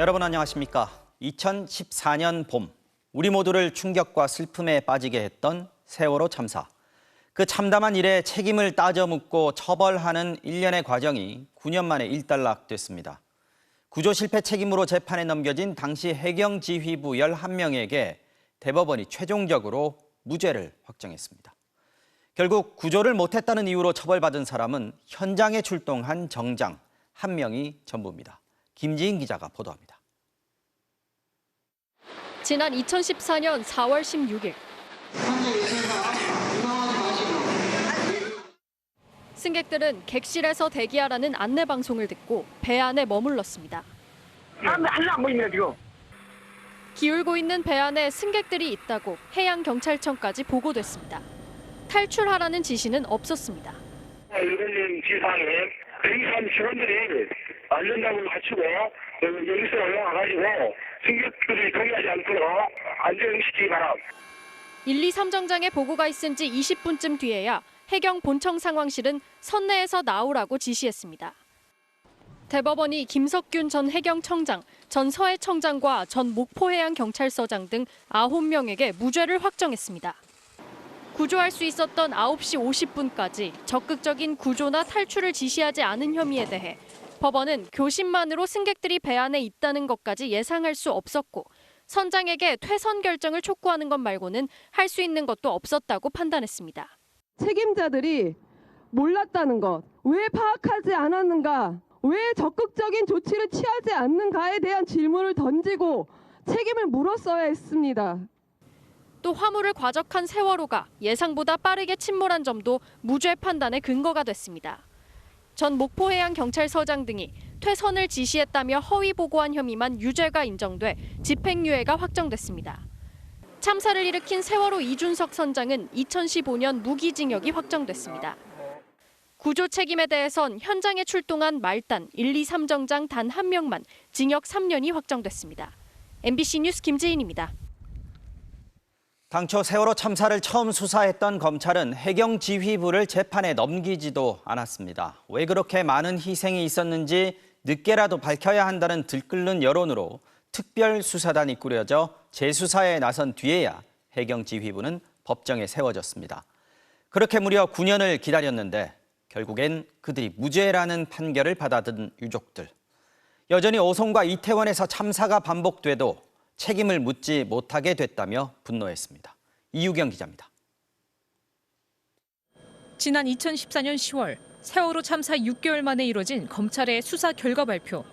여러분 안녕하십니까? 2014년 봄, 우리 모두를 충격과 슬픔에 빠지게 했던 세월호 참사. 그 참담한 일에 책임을 따져 묻고 처벌하는 일련의 과정이 9년 만에 일단락됐습니다. 구조 실패 책임으로 재판에 넘겨진 당시 해경지휘부 11명에게 대법원이 최종적으로 무죄를 확정했습니다. 결국 구조를 못했다는 이유로 처벌받은 사람은 현장에 출동한 정장 1명이 전부입니다. 김지인 기자가 보도합니다. 지난 2014년 4월 16일. 승객들은 객실에서 대기하라는 안내 방송을 듣고 배 안에 머물렀습니다. 안 보입니다, 지금. 기울고 있는 배 안에 승객들이 있다고 해양경찰청까지 보고됐습니다. 탈출하라는 지시는 없었습니다. 이런 지상에 대기선 직원들이 안전장구를 갖추고 여기서 올라와가지고 승객들이 동의하지 않도록 안전시키기 바랍니다. 1, 2, 3정장에 보고가 있은 지 20분쯤 뒤에야 해경 본청 상황실은 선내에서 나오라고 지시했습니다. 대법원이 김석균 전 해경청장, 전 서해청장과 전 목포해양경찰서장 등 9명에게 무죄를 확정했습니다. 구조할 수 있었던 9시 50분까지 적극적인 구조나 탈출을 지시하지 않은 혐의에 대해 법원은 교심만으로 승객들이 배 안에 있다는 것까지 예상할 수 없었고 선장에게 퇴선 결정을 촉구하는 것 말고는 할 수 있는 것도 없었다고 판단했습니다. 책임자들이 몰랐다는 것, 왜 파악하지 않았는가, 왜 적극적인 조치를 취하지 않는가에 대한 질문을 던지고 책임을 물었어야 했습니다. 또 화물을 과적한 세월호가 예상보다 빠르게 침몰한 점도 무죄 판단의 근거가 됐습니다. 전 목포해양경찰서장 등이 퇴선을 지시했다며 허위 보고한 혐의만 유죄가 인정돼 집행유예가 확정됐습니다. 참사를 일으킨 세월호 이준석 선장은 2015년 무기징역이 확정됐습니다. 구조 책임에 대해선 현장에 출동한 말단 1, 2, 3정장 단 1명만 징역 3년이 확정됐습니다. MBC 뉴스 김지인입니다. 당초 세월호 참사를 처음 수사했던 검찰은 해경지휘부를 재판에 넘기지도 않았습니다. 왜 그렇게 많은 희생이 있었는지 늦게라도 밝혀야 한다는 들끓는 여론으로 특별수사단이 꾸려져 재수사에 나선 뒤에야 해경지휘부는 법정에 세워졌습니다. 그렇게 무려 9년을 기다렸는데 결국엔 그들이 무죄라는 판결을 받아든 유족들. 여전히 오송과 이태원에서 참사가 반복돼도 책임을 묻지 못하게 됐다며 분노했습니다. 이유경 기자입니다. 지난 2014년 10월 세월호 참사 6개월 만에 이뤄진 검찰의 수사 결과 발표.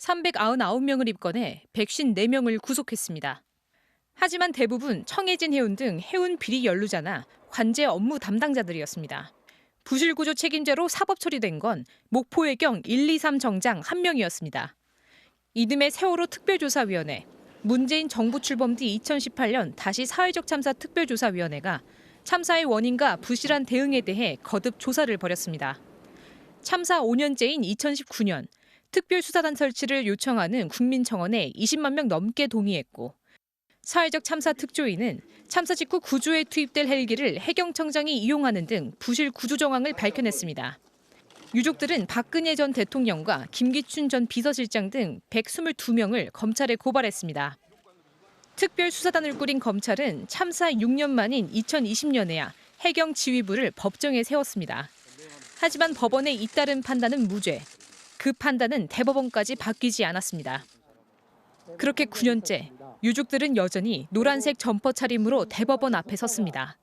399명을 입건해 154명을 구속했습니다. 하지만 대부분 청해진 해운 등 해운 비리 연루자나 관제 업무 담당자들이었습니다. 부실구조 책임자로 사법 처리된 건 목포해경 1, 2, 3 정장 1명이었습니다. 이듬해 세월호 특별조사위원회, 문재인 정부 출범 뒤 2018년 다시 사회적 참사 특별조사위원회가 참사의 원인과 부실한 대응에 대해 거듭 조사를 벌였습니다. 참사 5년째인 2019년 특별수사단 설치를 요청하는 국민청원에 20만 명 넘게 동의했고 사회적 참사 특조위는 참사 직후 구조에 투입될 헬기를 해경청장이 이용하는 등 부실 구조 정황을 밝혀냈습니다. 유족들은 박근혜 전 대통령과 김기춘 전 비서실장 등 122명을 검찰에 고발했습니다. 특별수사단을 꾸린 검찰은 참사 6년 만인 2020년에야 해경지휘부를 법정에 세웠습니다. 하지만 법원의 잇따른 판단은 무죄. 그 판단은 대법원까지 바뀌지 않았습니다. 그렇게 9년째 유족들은 여전히 노란색 점퍼 차림으로 대법원 앞에 섰습니다.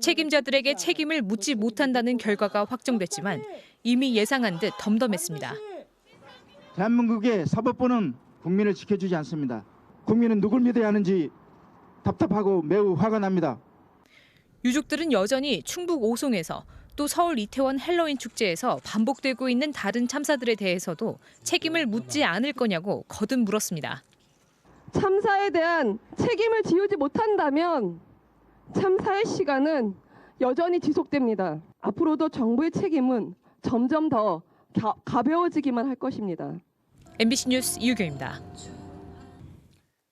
책임자들에게 책임을 묻지 못한다는 결과가 확정됐지만 이미 예상한 듯 덤덤했습니다. 대한민국의 사법부는 국민을 지켜주지 않습니다. 국민은 누굴 믿어야 하는지 답답하고 매우 화가 납니다. 유족들은 여전히 충북 오송에서 또 서울 이태원 헬로윈 축제에서 반복되고 있는 다른 참사들에 대해서도 책임을 묻지 않을 거냐고 거듭 물었습니다. 참사에 대한 책임을 지우지 못한다면 참사의 시간은 여전히 지속됩니다. 앞으로도 정부의 책임은 점점 더 가벼워지기만 할 것입니다. MBC 뉴스 이유경입니다.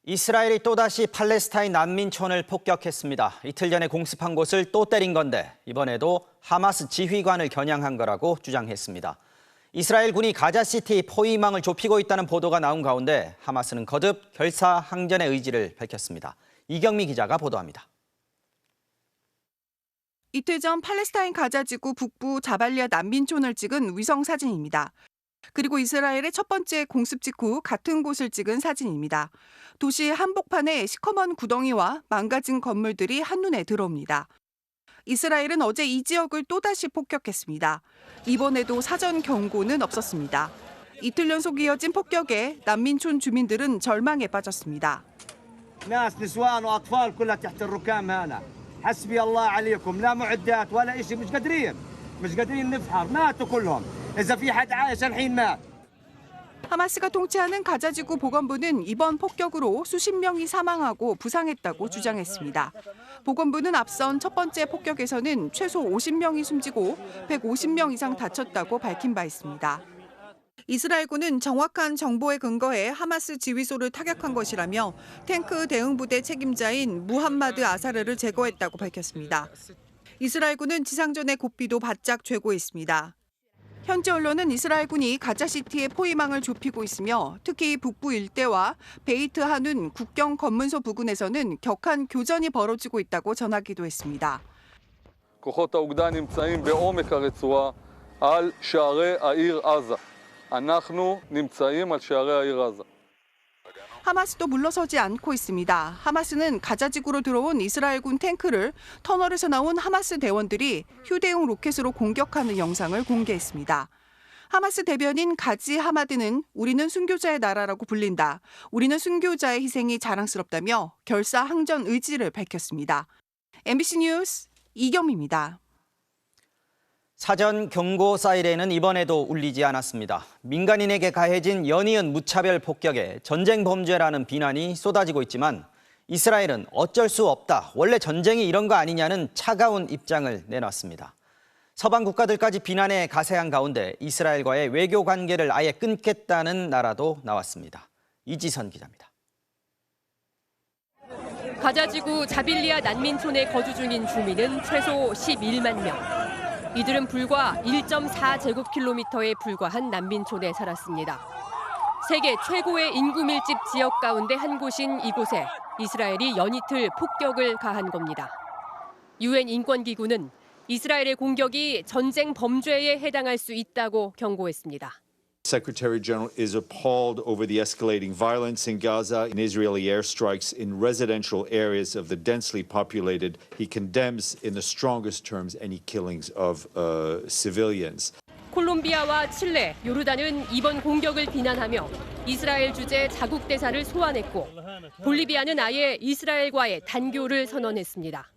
이스라엘이 또다시 팔레스타인 난민촌을 폭격했습니다. 이틀 전에 공습한 곳을 또 때린 건데 이번에도 하마스 지휘관을 겨냥한 거라고 주장했습니다. 이스라엘 군이 가자시티 포위망을 좁히고 있다는 보도가 나온 가운데 하마스는 거듭 결사 항전의 의지를 밝혔습니다. 이경미 기자가 보도합니다. 이틀 전 팔레스타인 가자지구 북부 자발리아 난민촌을 찍은 위성 사진입니다. 그리고 이스라엘의 첫 번째 공습 직후 같은 곳을 찍은 사진입니다. 도시 한복판에 시커먼 구덩이와 망가진 건물들이 한눈에 들어옵니다. 이스라엘은 어제 이 지역을 또다시 폭격했습니다. 이번에도 사전 경고는 없었습니다. 이틀 연속 이어진 폭격에 난민촌 주민들은 절망에 빠졌습니다. ناس نسوان واطفال كلها تحت الركام هنا حسبي الله عليكم لا معدات ولا شيء مش قادرين نفحر ماتوا كلهم اذا في حد عايش الحين مات. 하마스가 통치하는 가자지구 보건부는 이번 폭격으로 수십 명이 사망하고 부상했다고 주장했습니다. 보건부는 앞선 첫 번째 폭격에서는 최소 50명이 숨지고 150명 이상 다쳤다고 밝힌 바 있습니다. 이스라엘군은 정확한 정보에 근거해 하마스 지휘소를 타격한 것이라며 탱크 대응부대 책임자인 무함마드 아사르를 제거했다고 밝혔습니다. 이스라엘군은 지상전의 고삐도 바짝 쬐고 있습니다. 현지 언론은 이스라엘군이 가자시티의 포위망을 좁히고 있으며 특히 북부 일대와 베이트 하눈 국경 검문소 부근에서는 격한 교전이 벌어지고 있다고 전하기도 했습니다. כוחות האוגדה נמצאים בעומק הרצועה על שערי העיר עזה. אנחנו נמצאים על שערי העיר עזה. 하마스도 물러서지 않고 있습니다. 하마스는 가자지구로 들어온 이스라엘군 탱크를 터널에서 나온 하마스 대원들이 휴대용 로켓으로 공격하는 영상을 공개했습니다. 하마스 대변인 가지 하마드는 우리는 순교자의 나라라고 불린다. 우리는 순교자의 희생이 자랑스럽다며 결사 항전 의지를 밝혔습니다. MBC 뉴스 이경미입니다. 사전 경고 사이렌은 이번에도 울리지 않았습니다. 민간인에게 가해진 연이은 무차별 폭격에 전쟁 범죄라는 비난이 쏟아지고 있지만 이스라엘은 어쩔 수 없다. 원래 전쟁이 이런 거 아니냐는 차가운 입장을 내놨습니다. 서방 국가들까지 비난에 가세한 가운데 이스라엘과의 외교 관계를 아예 끊겠다는 나라도 나왔습니다. 이지선 기자입니다. 가자지구 자빌리아 난민촌에 거주 중인 주민은 최소 11만 명. 이들은 불과 1.4제곱킬로미터에 불과한 난민촌에 살았습니다. 세계 최고의 인구 밀집 지역 가운데 한 곳인 이곳에 이스라엘이 연이틀 폭격을 가한 겁니다. UN 인권기구는 이스라엘의 공격이 전쟁 범죄에 해당할 수 있다고 경고했습니다. Secretary General is appalled over the escalating violence in Gaza and Israeli airstrikes in residential areas of the densely populated. He condemns in the strongest terms any killings of civilians. 콜롬비아와 칠레, 요르단은 이번 공격을 비난하며 이스라엘 주재 자국 대사를 소환했고 볼리비아는 아예 이스라엘과의 단교를 선언했습니다.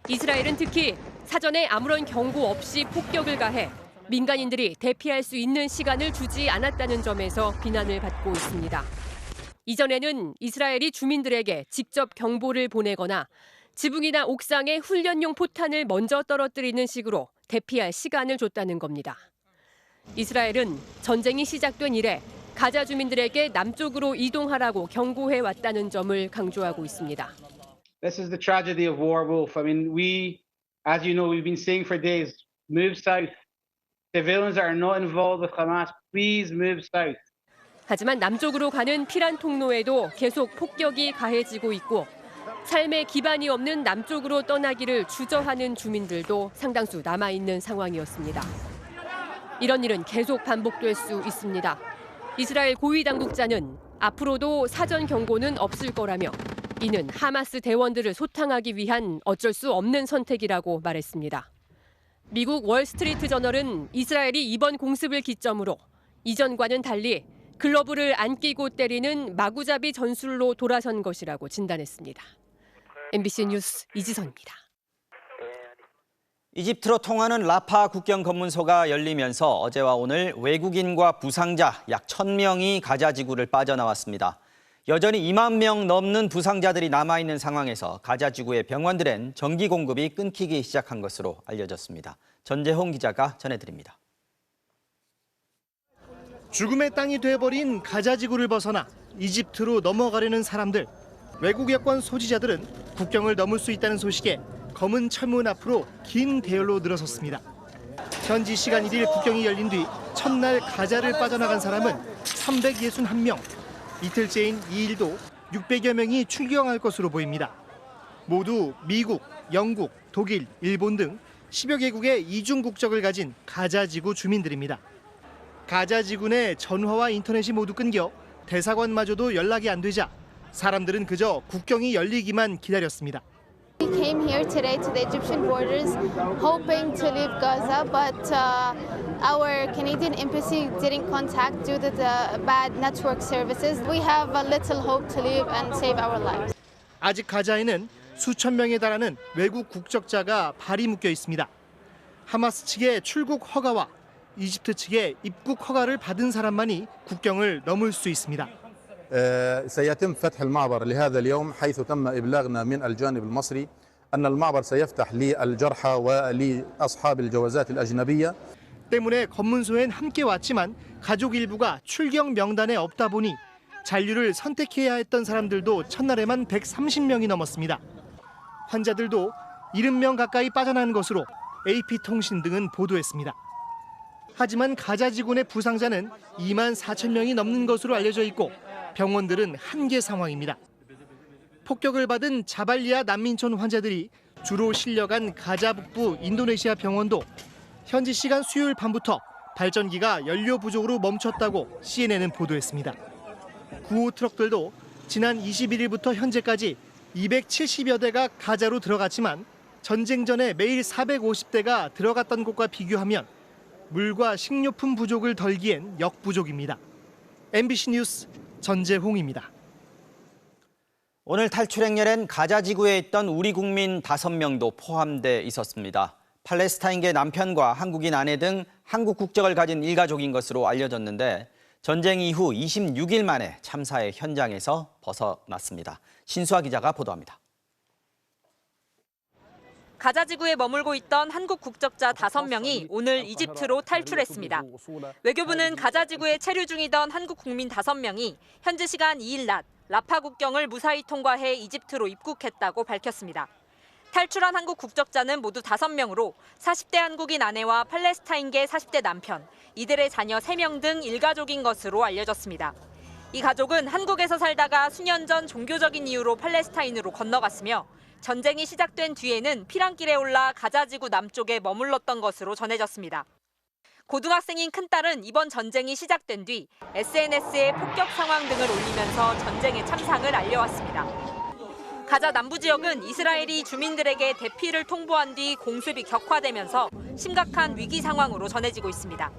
이스라엘은 특히 사전에 아무런 경고 없이 폭격을 가해 민간인들이 대피할 수 있는 시간을 주지 않았다는 점에서 비난을 받고 있습니다. 이전에는 이스라엘이 주민들에게 직접 경보를 보내거나 지붕이나 옥상에 훈련용 포탄을 먼저 떨어뜨리는 식으로 대피할 시간을 줬다는 겁니다. 이스라엘은 전쟁이 시작된 이래 가자 주민들에게 남쪽으로 이동하라고 경고해 왔다는 점을 강조하고 있습니다. This is the tragedy of war, Wolf. I mean, as you know, we've been saying for days, move south. Civilians that are not involved with Hamas, please move south. 하지만 남쪽으로 가는 피란 통로에도 계속 폭격이 가해지고 있고 삶의 기반이 없는 남쪽으로 떠나기를 주저하는 주민들도 상당수 남아있는 상황이었습니다. 이런 일은 계속 반복될 수 있습니다. 이스라엘 고위 당국자는 앞으로도 사전 경고는 없을 거라며 이는 하마스 대원들을 소탕하기 위한 어쩔 수 없는 선택이라고 말했습니다. 미국 월스트리트 저널은 이스라엘이 이번 공습을 기점으로 이전과는 달리 글러브를 안 끼고 때리는 마구잡이 전술로 돌아선 것이라고 진단했습니다. MBC 뉴스 이지선입니다. 이집트로 통하는 라파 국경 검문소가 열리면서 어제와 오늘 외국인과 부상자 약 1,000명이 가자 지구를 빠져나왔습니다. 여전히 2만 명 넘는 부상자들이 남아있는 상황에서 가자 지구의 병원들엔 전기 공급이 끊기기 시작한 것으로 알려졌습니다. 전재홍 기자가 전해드립니다. 죽음의 땅이 돼버린 가자 지구를 벗어나 이집트로 넘어가려는 사람들. 외국 여권 소지자들은 국경을 넘을 수 있다는 소식에 검은 철문 앞으로 긴 대열로 늘어섰습니다. 현지 시간 1일 국경이 열린 뒤 첫날 가자를 빠져나간 사람은 361명. 이틀째인 2일도 600여 명이 출경할 것으로 보입니다. 모두 미국, 영국, 독일, 일본 등 10여 개국의 이중 국적을 가진 가자지구 주민들입니다. 가자지구 내 전화와 인터넷이 모두 끊겨 대사관마저도 연락이 안 되자 사람들은 그저 국경이 열리기만 기다렸습니다. We came here today to the Egyptian borders hoping to leave Gaza, but our Canadian embassy didn't contact due to the bad network services. We have a little hope to leave and save our lives. 아직 가자에는 수천 명에 달하는 외국 국적자가 발이 묶여 있습니다. 하마스 측의 출국 허가와 이집트 측의 입국 허가를 받은 사람만이 국경을 넘을 수 있습니다. سيتم فتح المعبر لهذا اليوم حيث تم إبلاغنا من الجانب المصري أن المعبر سيفتح للجرحى ولأصحاب الجوازات الأجنبية. 때문에 검문소엔 함께 왔지만 가족 일부가 출경 명단에 없다 보니 잔류를 선택해야 했던 사람들도 첫날에만 130명이 넘었습니다. 환자들도 70명 가까이 빠져나간 것으로 AP통신 등은 보도했습니다. 하지만 가자지구 내 부상자는 2만 4천 명이 넘는 것으로 알려져 있고 병원들은 한계 상황입니다. 폭격을 받은 자발리아 난민촌 환자들이 주로 실려간 가자 북부 인도네시아 병원도 현지 시간 수요일 밤부터 발전기가 연료 부족으로 멈췄다고 CNN은 보도했습니다. 구호 트럭들도 지난 21일부터 현재까지 270여 대가 가자로 들어갔지만 전쟁 전에 매일 450대가 들어갔던 곳과 비교하면 물과 식료품 부족을 덜기엔 역부족입니다. MBC 뉴스 전재홍입니다. 오늘 탈출 행렬엔 가자 지구에 있던 우리 국민 5명도 포함돼 있었습니다. 팔레스타인계 남편과 한국인 아내 등 한국 국적을 가진 일가족인 것으로 알려졌는데 전쟁 이후 26일 만에 참사의 현장에서 벗어났습니다. 신수아 기자가 보도합니다. 가자 지구에 머물고 있던 한국 국적자 5명이 오늘 이집트로 탈출했습니다. 외교부는 가자 지구에 체류 중이던 한국 국민 5명이 현지 시간 2일 낮 라파 국경을 무사히 통과해 이집트로 입국했다고 밝혔습니다. 탈출한 한국 국적자는 모두 5명으로 40대 한국인 아내와 팔레스타인계 40대 남편, 이들의 자녀 3명 등 일가족인 것으로 알려졌습니다. 이 가족은 한국에서 살다가 수년 전 종교적인 이유로 팔레스타인으로 건너갔으며 전쟁이 시작된 뒤에는 피랑길에 올라 가자지구 남쪽에 머물렀던 것으로 전해졌습니다. 고등학생인 큰딸은 이번 전쟁이 시작된 뒤 SNS에 폭격 상황 등을 올리면서 전쟁의 참상을 알려왔습니다. 가자 남부 지역은 이스라엘이 주민들에게 대피를 통보한 뒤 공습이 격화되면서 심각한 위기 상황으로 전해지고 있습니다.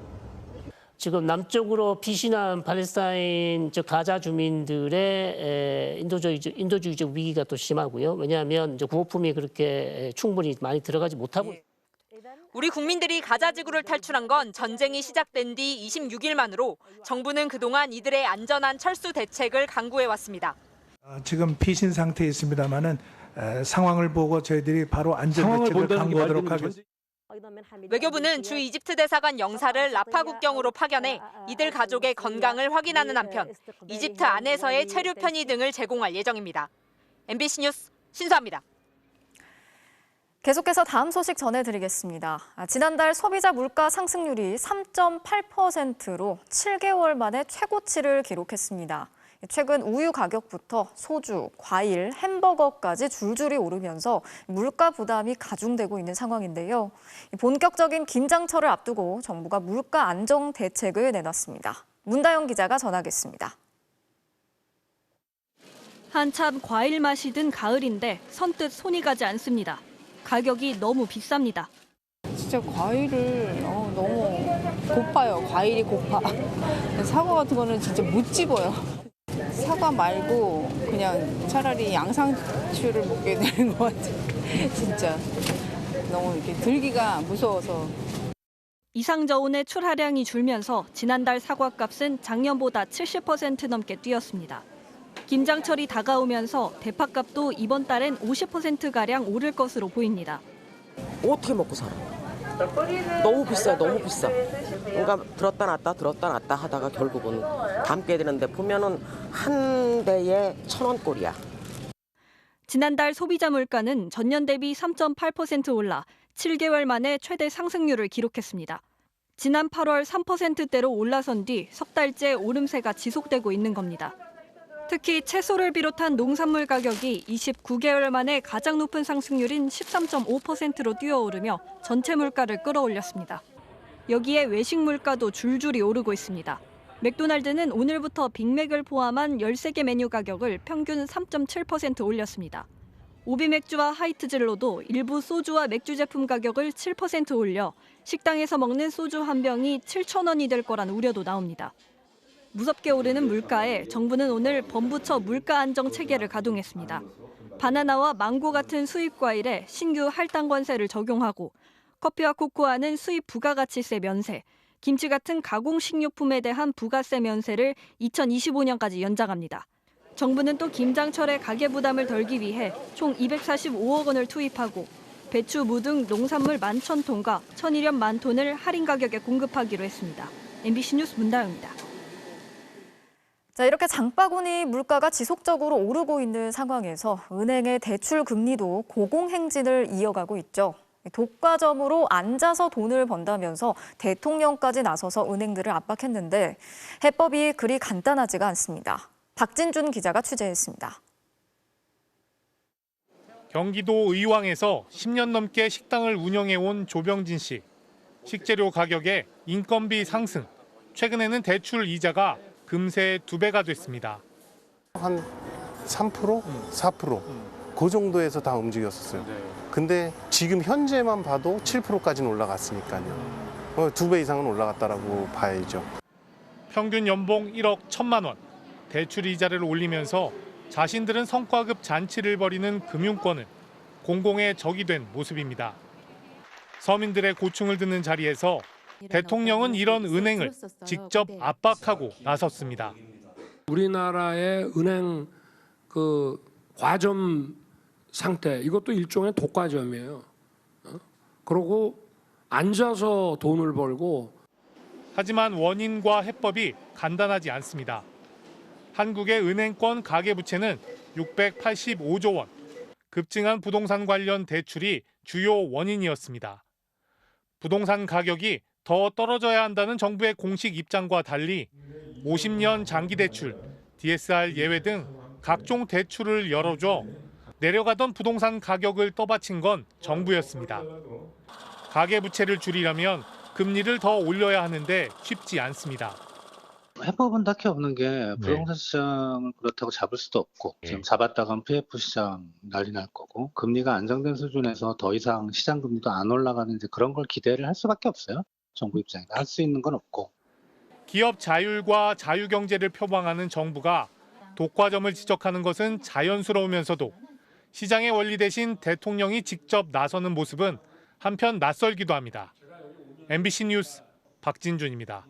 지금 남쪽으로 피신한 팔레스타인 가자 주민들의 인도주의적 위기가 또 심하고요. 왜냐하면 구호품이 그렇게 충분히 많이 들어가지 못하고. 우리 국민들이 가자 지구를 탈출한 건 전쟁이 시작된 뒤 26일 만으로 정부는 그동안 이들의 안전한 철수 대책을 강구해 왔습니다. 지금 피신 상태에 있습니다만은 상황을 보고 저희들이 바로 안전 대책을 강구하도록 하겠습니다. 외교부는 주 이집트 대사관 영사를 라파 국경으로 파견해 이들 가족의 건강을 확인하는 한편 이집트 안에서의 체류 편의 등을 제공할 예정입니다. MBC 뉴스 신수아입니다. 계속해서 다음 소식 전해드리겠습니다. 지난달 소비자 물가 상승률이 3.8%로 7개월 만에 최고치를 기록했습니다. 최근 우유 가격부터 소주, 과일, 햄버거까지 줄줄이 오르면서 물가 부담이 가중되고 있는 상황인데요. 본격적인 김장철을 앞두고 정부가 물가 안정 대책을 내놨습니다. 문다영 기자가 전하겠습니다. 한참 과일 맛이 든 가을인데 선뜻 손이 가지 않습니다. 가격이 너무 비쌉니다. 진짜 과일을 너무 고파요. 과일이 고파. 사과 같은 거는 진짜 못 집어요. 사과 말고 그냥 차라리 양상추를 먹게 되는 것 같아요. 진짜 너무 이렇게 들기가 무서워서. 이상저온의 출하량이 줄면서 지난달 사과값은 작년보다 70% 넘게 뛰었습니다. 김장철이 다가오면서 대파값도 이번 달엔 50%가량 오를 것으로 보입니다. 어떻게 먹고 살아? 너무 비싸, 너무 비싸. 그러니까 들었다 놨다 하다가 결국은 담게 되는데 보면은 한 대에 1,000원 꼴이야. 지난달 소비자 물가는 전년 대비 3.8% 올라 17개월 만에 최대 상승률을 기록했습니다. 지난 8월 3%대로 올라선 뒤 석 달째 오름세가 지속되고 있는 겁니다. 특히 채소를 비롯한 농산물 가격이 29개월 만에 가장 높은 상승률인 13.5%로 뛰어오르며 전체 물가를 끌어올렸습니다. 여기에 외식 물가도 줄줄이 오르고 있습니다. 맥도날드는 오늘부터 빅맥을 포함한 13개 메뉴 가격을 평균 3.7% 올렸습니다. 오비맥주와 하이트질로도 일부 소주와 맥주 제품 가격을 7% 올려 식당에서 먹는 소주 한 병이 7,000원이 될 거란 우려도 나옵니다. 무섭게 오르는 물가에 정부는 오늘 범부처 물가 안정 체계를 가동했습니다. 바나나와 망고 같은 수입 과일에 신규 할당 관세를 적용하고 커피와 코코아는 수입 부가가치세 면세, 김치 같은 가공식료품에 대한 부가세 면세를 2025년까지 연장합니다. 정부는 또 김장철의 가계 부담을 덜기 위해 총 245억 원을 투입하고 배추, 무 등 농산물 11,000톤과 천일염 10,000톤을 할인 가격에 공급하기로 했습니다. MBC 뉴스 문다영입니다. 자, 이렇게 장바구니 물가가 지속적으로 오르고 있는 상황에서 은행의 대출 금리도 고공행진을 이어가고 있죠. 독과점으로 앉아서 돈을 번다면서 대통령까지 나서서 은행들을 압박했는데 해법이 그리 간단하지가 않습니다. 박진준 기자가 취재했습니다. 경기도 의왕에서 10년 넘게 식당을 운영해온 조병진 씨. 식재료 가격에 인건비 상승, 최근에는 대출 이자가 금세 2배가 됐습니다. 한 3%? 4%? 그 정도에서 다 움직였었어요. 근데 지금 현재만 봐도 7%까지는 올라갔으니까요. 2배 이상은 올라갔다라고 봐야죠. 평균 연봉 1억 1,000만 원. 대출 이자를 올리면서 자신들은 성과급 잔치를 벌이는 금융권은 공공의 적이 된 모습입니다. 서민들의 고충을 듣는 자리에서 대통령은 이런 은행을 직접 압박하고 나섰습니다. 우리나라의 은행 과점 상태, 이것도 일종의 독과점이에요. 그러고 앉아서 돈을 벌고. 하지만 원인과 해법이 간단하지 않습니다. 한국의 은행권 가계부채는 685조 원, 급증한 부동산 관련 대출이 주요 원인이었습니다. 부동산 가격이 더 떨어져야 한다는 정부의 공식 입장과 달리 50년 장기 대출, DSR 예외 등 각종 대출을 열어줘 내려가던 부동산 가격을 떠받친 건 정부였습니다. 가계부채를 줄이려면 금리를 더 올려야 하는데 쉽지 않습니다. 해법은 딱히 없는 게 부동산 시장을 그렇다고 잡을 수도 없고 지금 잡았다간 PF 시장 난리 날 거고 금리가 안정된 수준에서 더 이상 시장 금리도 안 올라가는 이제 그런 걸 기대를 할 수밖에 없어요. 정부 입장에서 할 수 있는 건 없고. 기업 자율과 자유경제를 표방하는 정부가 독과점을 지적하는 것은 자연스러우면서도 시장의 원리 대신 대통령이 직접 나서는 모습은 한편 낯설기도 합니다. MBC 뉴스 박진준입니다.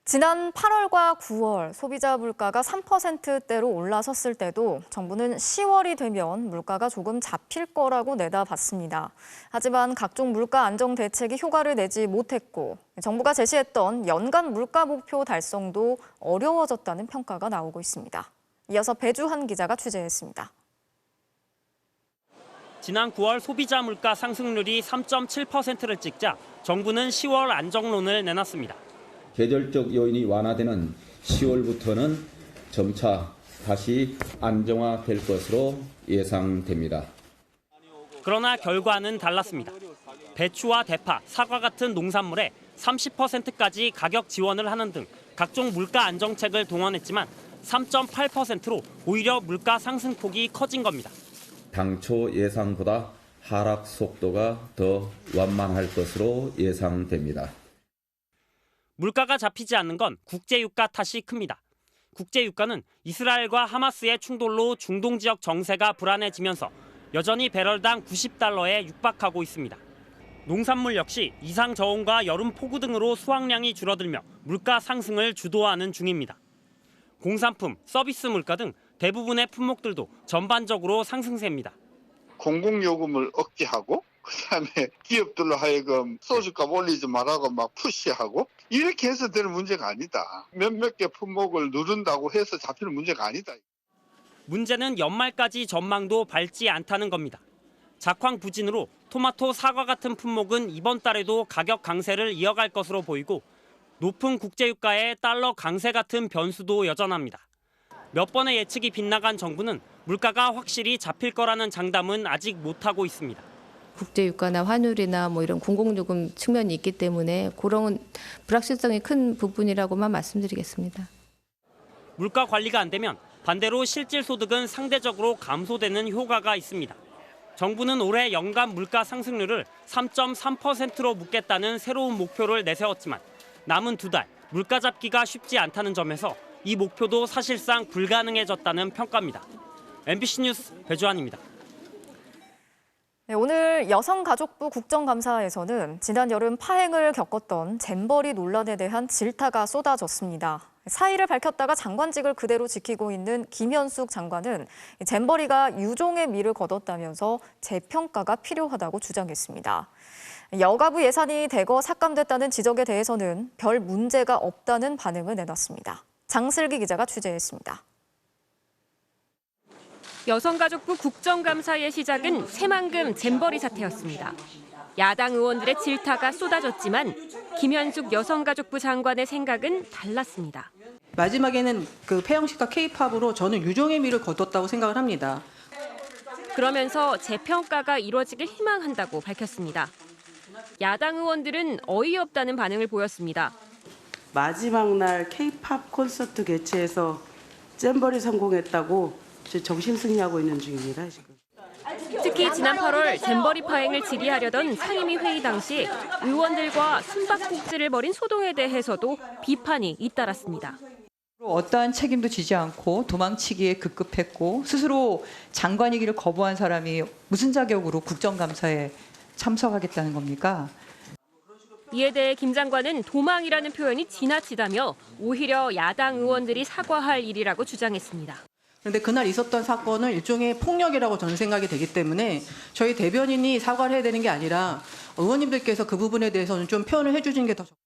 지난 8월과 9월 소비자 물가가 3%대로 올라섰을 때도 정부는 10월이 되면 물가가 조금 잡힐 거라고 내다봤습니다. 하지만 각종 물가 안정 대책이 효과를 내지 못했고 정부가 제시했던 연간 물가 목표 달성도 어려워졌다는 평가가 나오고 있습니다. 이어서 배주한 기자가 취재했습니다. 지난 9월 소비자 물가 상승률이 3.7%를 찍자 정부는 10월 안정론을 내놨습니다. 계절적 요인이 완화되는 10월부터는 점차 다시 안정화될 것으로 예상됩니다. 그러나 결과는 달랐습니다. 배추와 대파, 사과 같은 농산물에 30%까지 가격 지원을 하는 등 각종 물가 안정책을 동원했지만 3.8%로 오히려 물가 상승폭이 커진 겁니다. 당초 예상보다 하락 속도가 더 완만할 것으로 예상됩니다. 물가가 잡히지 않는 건 국제유가 탓이 큽니다. 국제유가는 이스라엘과 하마스의 충돌로 중동 지역 정세가 불안해지면서 여전히 배럴당 90달러에 육박하고 있습니다. 농산물 역시 이상 저온과 여름 폭우 등으로 수확량이 줄어들며 물가 상승을 주도하는 중입니다. 공산품, 서비스 물가 등 대부분의 품목들도 전반적으로 상승세입니다. 공공요금을 억제하고 그다음에 기업들로 하여금 소주값 올리지 말라고 막 푸시하고 이렇게 해서 되는 문제가 아니다. 몇몇 개 품목을 누른다고 해서 잡히는 문제가 아니다. 문제는 연말까지 전망도 밝지 않다는 겁니다. 작황 부진으로 토마토, 사과 같은 품목은 이번 달에도 가격 강세를 이어갈 것으로 보이고 높은 국제유가에 달러 강세 같은 변수도 여전합니다. 몇 번의 예측이 빗나간 정부는 물가가 확실히 잡힐 거라는 장담은 아직 못하고 있습니다. 국제유가나 환율이나 이런 공공요금 측면이 있기 때문에 그런 불확실성이 큰 부분이라고만 말씀드리겠습니다. 물가 관리가 안 되면 반대로 실질 소득은 상대적으로 감소되는 효과가 있습니다. 정부는 올해 연간 물가 상승률을 3.3%로 묶겠다는 새로운 목표를 내세웠지만 남은 2달 물가 잡기가 쉽지 않다는 점에서 이 목표도 사실상 불가능해졌다는 평가입니다. MBC 뉴스 배주환입니다. 네, 오늘 여성가족부 국정감사에서는 지난 여름 파행을 겪었던 잼버리 논란에 대한 질타가 쏟아졌습니다. 사의를 밝혔다가 장관직을 그대로 지키고 있는 김현숙 장관은 잼버리가 유종의 미를 거뒀다면서 재평가가 필요하다고 주장했습니다. 여가부 예산이 대거 삭감됐다는 지적에 대해서는 별 문제가 없다는 반응을 내놨습니다. 장슬기 기자가 취재했습니다. 여성가족부 국정감사의 시작은 새만금 잼버리 사태였습니다. 야당 의원들의 질타가 쏟아졌지만 김현숙 여성가족부 장관의 생각은 달랐습니다. 마지막에는 그 폐영식과 K-팝으로 저는 유종의 미를 거뒀다고 생각을 합니다. 그러면서 재평가가 이루어지길 희망한다고 밝혔습니다. 야당 의원들은 어이없다는 반응을 보였습니다. 마지막 날 K-팝 콘서트 개최해서 잼버리 성공했다고 정신승리하고 있는 중입니다. 지금. 특히 지난 8월 잼버리 파행을 질의하려던 상임위 회의 당시 의원들과 숨바꼭질을 벌인 소동에 대해서도 비판이 잇따랐습니다. 어떠한 책임도 지지 않고 도망치기에 급급했고 스스로 장관이기를 거부한 사람이 무슨 자격으로 국정감사에 참석하겠다는 겁니까? 이에 대해 김 장관은 도망이라는 표현이 지나치다며 오히려 야당 의원들이 사과할 일이라고 주장했습니다. 그런데 그날 있었던 사건은 일종의 폭력이라고 저는 생각이 되기 때문에 저희 대변인이 사과를 해야 되는 게 아니라 의원님들께서 그 부분에 대해서는 좀 표현을 해주시는 게 더 좋습니다.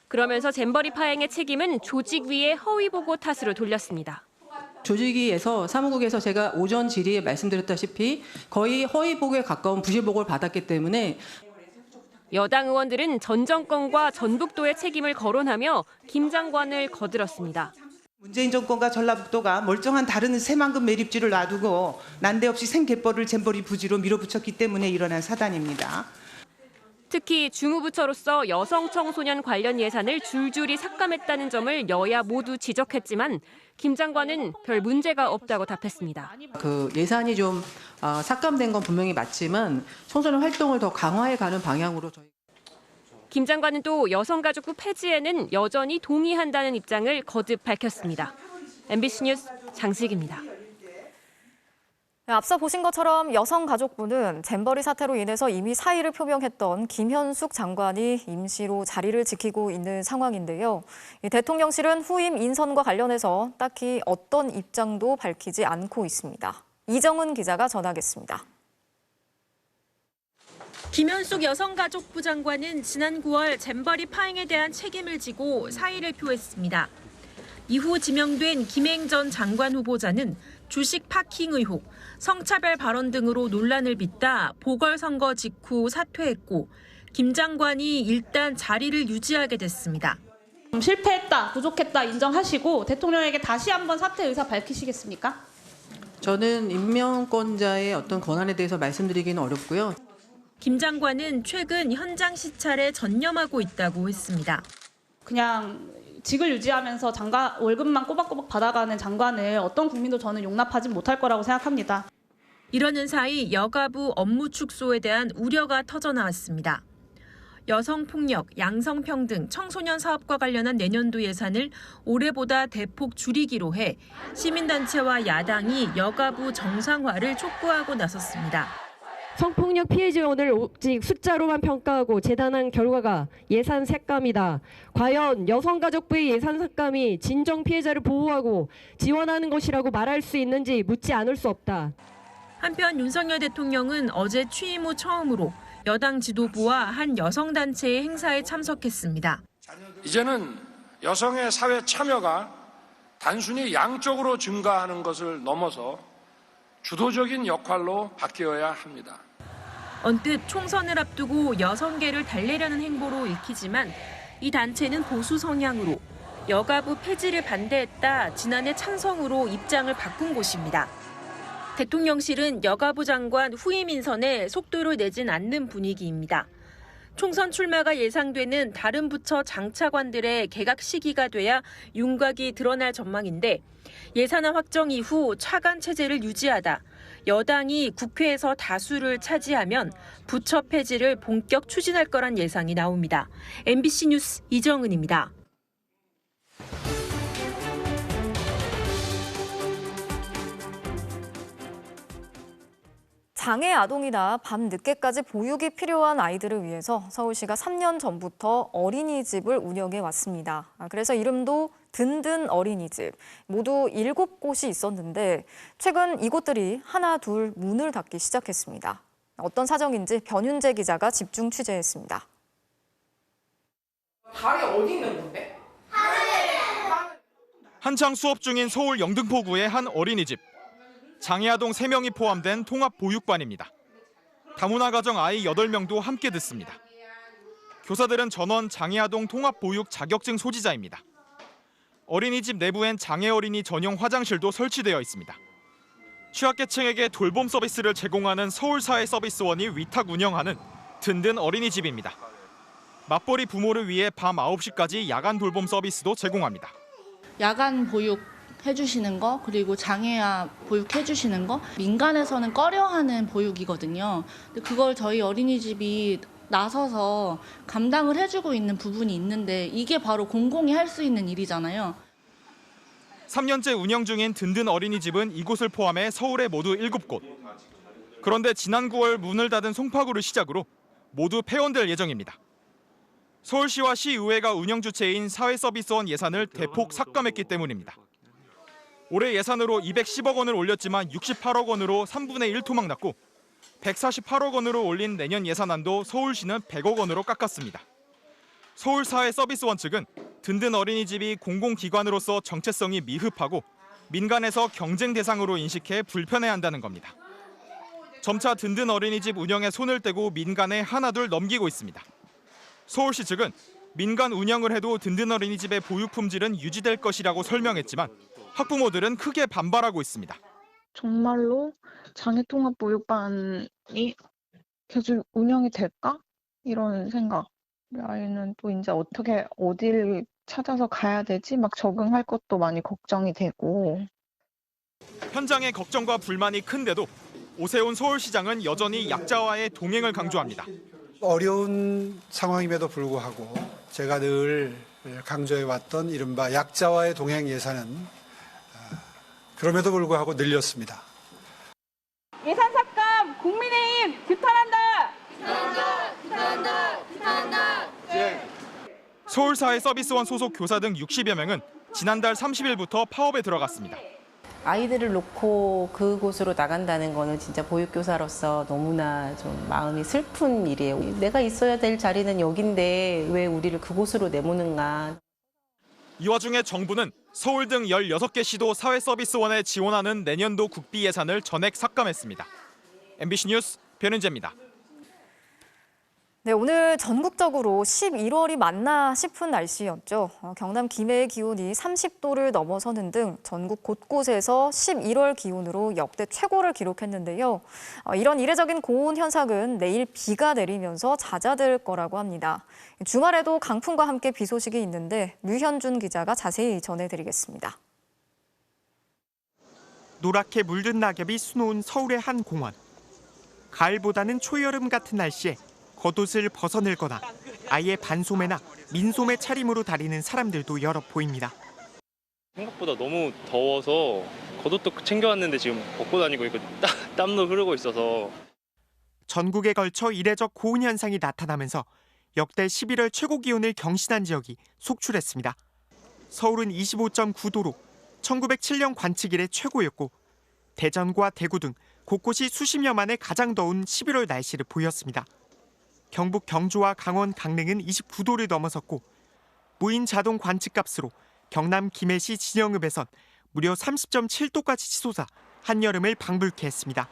그러면서 잼버리 파행의 책임은 조직위의 허위 보고 탓으로 돌렸습니다. 조직위에서 사무국에서 제가 오전 질의에 말씀드렸다시피 거의 허위 보고에 가까운 부실 보고를 받았기 때문에 여당 의원들은 전 정권과 전북도의 책임을 거론하며 김 장관을 거들었습니다. 문재인 정권과 전라북도가 멀쩡한 다른 새만금 매립지를 놔두고 난데없이 생갯벌을 잼버리 부지로 밀어붙였기 때문에 일어난 사단입니다. 특히 주무부처로서 여성 청소년 관련 예산을 줄줄이 삭감했다는 점을 여야 모두 지적했지만 김 장관은 별 문제가 없다고 답했습니다. 그 예산이 좀 삭감된 건 분명히 맞지만 청소년 활동을 더 강화해가는 방향으로 저희. 김 장관은 또 여성가족부 폐지에는 여전히 동의한다는 입장을 거듭 밝혔습니다. MBC 뉴스 장슬기입니다. 앞서 보신 것처럼 여성가족부는 잼버리 사태로 인해서 이미 사의를 표명했던 김현숙 장관이 임시로 자리를 지키고 있는 상황인데요. 대통령실은 후임 인선과 관련해서 딱히 어떤 입장도 밝히지 않고 있습니다. 이정은 기자가 전하겠습니다. 김현숙 여성가족부 장관은 지난 9월 잼버리 파행에 대한 책임을 지고 사의를 표했습니다. 이후 지명된 김행 전 장관 후보자는 주식 파킹 의혹, 성차별 발언 등으로 논란을 빚다 보궐선거 직후 사퇴했고 김 장관이 일단 자리를 유지하게 됐습니다. 실패했다, 부족했다 인정하시고 대통령에게 다시 한번 사퇴 의사 밝히시겠습니까? 저는 임명권자의 어떤 권한에 대해서 말씀드리기는 어렵고요. 김 장관은 최근 현장 시찰에 전념하고 있다고 했습니다. 그냥 직을 유지하면서 장관 월급만 꼬박꼬박 받아가는 장관을 어떤 국민도 저는 용납하지 못할 거라고 생각합니다. 이러는 사이 여가부 업무 축소에 대한 우려가 터져나왔습니다. 여성폭력, 양성평등, 청소년 사업과 관련한 내년도 예산을 올해보다 대폭 줄이기로 해 시민단체와 야당이 여가부 정상화를 촉구하고 나섰습니다. 성폭력 피해 지원을 오직 숫자로만 평가하고 재단한 결과가 예산 삭감이다. 과연 여성가족부의 예산 삭감이 진정 피해자를 보호하고 지원하는 것이라고 말할 수 있는지 묻지 않을 수 없다. 한편 윤석열 대통령은 어제 취임 후 처음으로 여당 지도부와 한 여성단체의 행사에 참석했습니다. 이제는 여성의 사회 참여가 단순히 양적으로 증가하는 것을 넘어서 주도적인 역할로 바뀌어야 합니다. 언뜻 총선을 앞두고 여성계를 달래려는 행보로 읽히지만 이 단체는 보수 성향으로 여가부 폐지를 반대했다 지난해 찬성으로 입장을 바꾼 곳입니다. 대통령실은 여가부 장관 후임 인선에 속도를 내진 않는 분위기입니다. 총선 출마가 예상되는 다른 부처 장차관들의 개각 시기가 돼야 윤곽이 드러날 전망인데 예산안 확정 이후 차관 체제를 유지하다 여당이 국회에서 다수를 차지하면 부처 폐지를 본격 추진할 거란 예상이 나옵니다. MBC 뉴스 이정은입니다. 장애 아동이나 밤 늦게까지 보육이 필요한 아이들을 위해서 서울시가 3년 전부터 어린이집을 운영해 왔습니다. 그래서 이름도 든든 어린이집. 모두 7곳이 있었는데 최근 이곳들이 하나 둘 문을 닫기 시작했습니다. 어떤 사정인지 변윤재 기자가 집중 취재했습니다. 달이 어디 있는 건데? 한창 수업 중인 서울 영등포구의 한 어린이집. 장애아동 3명이 포함된 통합보육반입니다. 다문화 가정 아이 8명도 함께 듣습니다. 교사들은 전원 장애아동 통합보육 자격증 소지자입니다. 어린이집 내부엔 장애 어린이 전용 화장실도 설치되어 있습니다. 취약계층에게 돌봄 서비스를 제공하는 서울사회서비스원이 위탁 운영하는 든든 어린이집입니다. 맞벌이 부모를 위해 밤 9시까지 야간 돌봄 서비스도 제공합니다. 야간 보육 해주시는 거 그리고 장애아 보육해주시는 거 민간에서는 꺼려하는 보육이거든요. 근데 그걸 저희 어린이집이 나서서 감당을 해주고 있는 부분이 있는데 이게 바로 공공이 할 수 있는 일이잖아요. 3년째 운영 중인 든든 어린이집은 이곳을 포함해 서울에 모두 7곳. 그런데 지난 9월 문을 닫은 송파구를 시작으로 모두 폐원될 예정입니다. 서울시와 시의회가 운영 주체인 사회서비스원 예산을 대폭 삭감했기 때문입니다. 올해 예산으로 210억 원을 올렸지만 68억 원으로 3분의 1 토막 났고 148억 원으로 올린 내년 예산안도 서울시는 100억 원으로 깎았습니다. 서울사회서비스원 측은 든든 어린이집이 공공기관으로서 정체성이 미흡하고 민간에서 경쟁 대상으로 인식해 불편해한다는 겁니다. 점차 든든 어린이집 운영에 손을 떼고 민간에 하나둘 넘기고 있습니다. 서울시 측은 민간 운영을 해도 든든 어린이집의 보육 품질은 유지될 것이라고 설명했지만 학부모들은 크게 반발하고 있습니다. 정말로 장애통합보육반이 계속 운영이 될까? 이런 생각. 아이는 또 이제 어딜 찾아서 가야 되지? 막 적응할 것도 많이 걱정이 되고. 현장의 걱정과 불만이 큰데도 오세훈 서울시장은 여전히 약자와의 동행을 강조합니다. 어려운 상황임에도 불구하고 제가 늘 강조해왔던 이른바 약자와의 동행 예산은 그럼에도 불구하고 늘렸습니다. 예산 삭감 국민의힘 규탄한다. 서울사회서비스원 소속 교사 등 60여 명은 지난달 30일부터 파업에 들어갔습니다. 아이들을 놓고 그곳으로 나간다는 거는 진짜 보육교사로서 너무나 좀 마음이 슬픈 일이에요. 내가 있어야 될 자리는 여긴데 왜 우리를 그곳으로 내모는가. 이 와중에 정부는 서울 등 16개 시도 사회서비스원에 지원하는 내년도 국비 예산을 전액 삭감했습니다. MBC 뉴스 변은재입니다. 네, 오늘 전국적으로 11월이 맞나 싶은 날씨였죠. 경남 김해의 기온이 30도를 넘어서는 등 전국 곳곳에서 11월 기온으로 역대 최고를 기록했는데요. 이런 이례적인 고온 현상은 내일 비가 내리면서 잦아들 거라고 합니다. 주말에도 강풍과 함께 비 소식이 있는데 류현준 기자가 자세히 전해드리겠습니다. 노랗게 물든 낙엽이 수놓은 서울의 한 공원. 가을보다는 초여름 같은 날씨에 겉옷을 벗어늘거나 아예 반소매나 민소매 차림으로 다니는 사람들도 여럿 보입니다. 생각보다 너무 더워서 겉옷도 챙겨왔는데 지금 벗고 다니고 있고 땀도 흐르고 있어서. 전국에 걸쳐 이례적 고온 현상이 나타나면서 역대 11월 최고 기온을 경신한 지역이 속출했습니다. 서울은 25.9도로 1907년 관측 이래 최고였고 대전과 대구 등 곳곳이 수십 여 만에 가장 더운 11월 날씨를 보였습니다. 경북 경주와 강원 강릉은 29도를 넘어섰고 무인 자동 관측값으로 경남 김해시 진영읍에선 무려 30.7도까지 치솟아 한여름을 방불케 했습니다.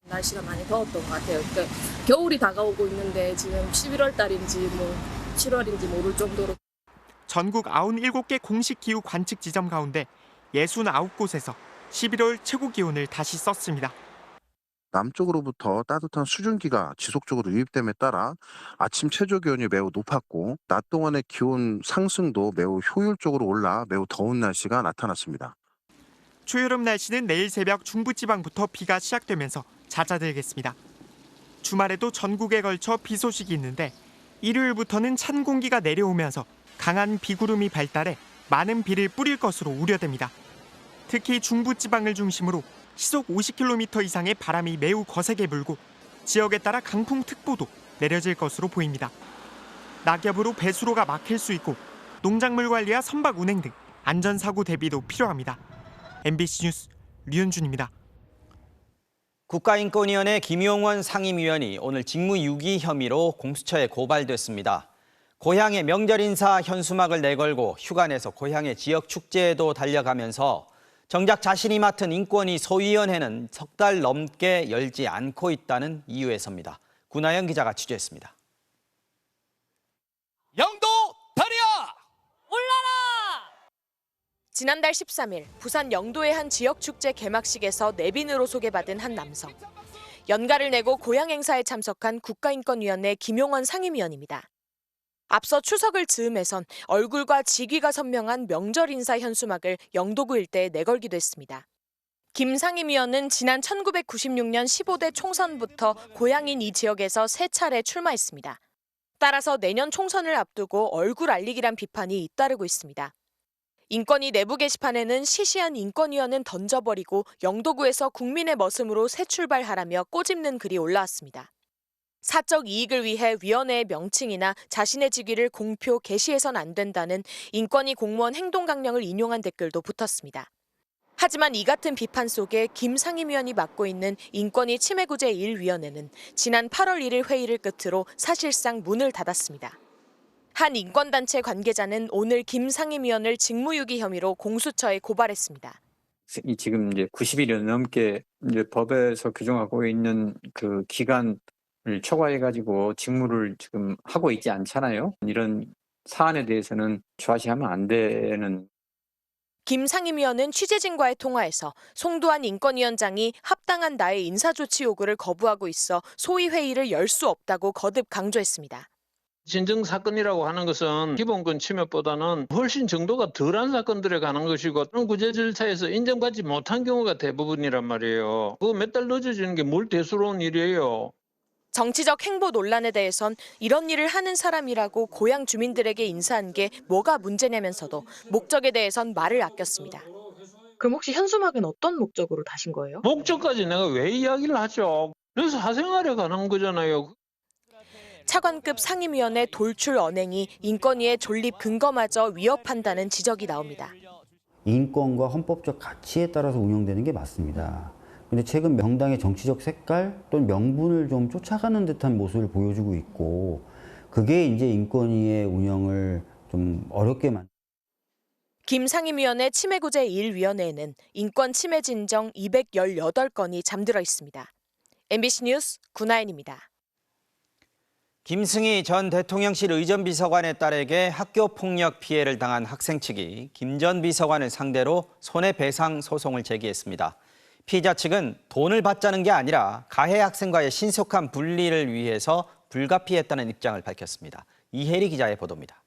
날씨가 많이 더웠던 것 같아요. 그러니까 겨울이 다가오고 있는데 지금 11월 달인지 뭐 7월인지 모를 정도로. 전국 97개 공식 기후 관측 지점 가운데 69곳에서 11월 최고 기온을 다시 썼습니다. 남쪽으로부터 따뜻한 수증기가 지속적으로 유입됨에 따라 아침 최저 기온이 매우 높았고 낮 동안의 기온 상승도 매우 효율적으로 올라 매우 더운 날씨가 나타났습니다. 초여름 날씨는 내일 새벽 중부지방부터 비가 시작되면서 잦아들겠습니다. 주말에도 전국에 걸쳐 비 소식이 있는데 일요일부터는 찬 공기가 내려오면서 강한 비구름이 발달해 많은 비를 뿌릴 것으로 우려됩니다. 특히 중부지방을 중심으로 시속 50km 이상의 바람이 매우 거세게 불고 지역에 따라 강풍특보도 내려질 것으로 보입니다. 낙엽으로 배수로가 막힐 수 있고 농작물 관리와 선박 운행 등 안전사고 대비도 필요합니다. MBC 뉴스 류현준입니다. 국가인권위원회 김용원 상임위원이 오늘 직무유기 혐의로 공수처에 고발됐습니다. 고향의 명절 인사 현수막을 내걸고 휴가 내서 고향의 지역 축제에도 달려가면서 정작 자신이 맡은 인권위 소위원회는 석 달 넘게 열지 않고 있다는 이유에서입니다. 구나영 기자가 취재했습니다. 영도 다리야! 올라라! 지난달 13일 부산 영도의 한 지역 축제 개막식에서 내빈으로 소개받은 한 남성. 연가를 내고 고향 행사에 참석한 국가인권위원회 김용원 상임위원입니다. 앞서 추석을 즈음해선 얼굴과 직위가 선명한 명절 인사 현수막을 영도구 일대에 내걸기도 했습니다. 김 상임위원은 지난 1996년 15대 총선부터 고향인 이 지역에서 3차례 출마했습니다. 따라서 내년 총선을 앞두고 얼굴 알리기란 비판이 잇따르고 있습니다. 인권위 내부 게시판에는 시시한 인권위원은 던져버리고 영도구에서 국민의 머슴으로 새 출발하라며 꼬집는 글이 올라왔습니다. 사적 이익을 위해 위원회의 명칭이나 자신의 직위를 공표, 게시해선 안 된다는 인권위 공무원 행동강령을 인용한 댓글도 붙었습니다. 하지만 이 같은 비판 속에 김 상임위원이 맡고 있는 인권위 침해구제 1위원회는 지난 8월 1일 회의를 끝으로 사실상 문을 닫았습니다. 한 인권단체 관계자는 오늘 김 상임위원을 직무유기 혐의로 공수처에 고발했습니다. 지금 이제 90일이 넘게 이제 법에서 규정하고 있는 그 기간을 초과해가지고 직무를 지금 하고 있지 않잖아요. 이런 사안에 대해서는 좌시하면 안 되는. 김 상임위원은 취재진과의 통화에서 송도한 인권위원장이 합당한 나의 인사조치 요구를 거부하고 있어 소위 회의를 열 수 없다고 거듭 강조했습니다. 진정 사건이라고 하는 것은 기본권 침해보다는 훨씬 정도가 덜한 사건들에 관한 것이고 구제 절차에서 인정받지 못한 경우가 대부분이란 말이에요. 그거 몇 달 늦어지는 게 뭘 대수로운 일이에요. 정치적 행보 논란에 대해선 이런 일을 하는 사람이라고 고향 주민들에게 인사한 게 뭐가 문제냐면서도 목적에 대해선 말을 아꼈습니다. 그럼 혹시 현수막은 어떤 목적으로 다신 거예요? 목적까지 내가 왜 이야기를 하죠? 그래서 사생활에 관한 거잖아요. 차관급 상임위원회 돌출 언행이 인권위의 존립 근거마저 위협한다는 지적이 나옵니다. 인권과 헌법적 가치에 따라서 운영되는 게 맞습니다. 근데 최근 정당의 정치적 색깔 또는 명분을 좀 쫓아가는 듯한 모습을 보여주고 있고 그게 이제 인권위의 운영을 좀 어렵게 김 상임위원회 침해구제 1위원회에는 인권 침해 진정 218건이 잠들어 있습니다. MBC 뉴스 구나연입니다. 김승희 전 대통령실 의전비서관의 딸에게 학교폭력 피해를 당한 학생 측이 김 전 비서관을 상대로 손해배상 소송을 제기했습니다. 피의자 측은 돈을 받자는 게 아니라 가해 학생과의 신속한 분리를 위해서 불가피했다는 입장을 밝혔습니다. 이혜리 기자의 보도입니다.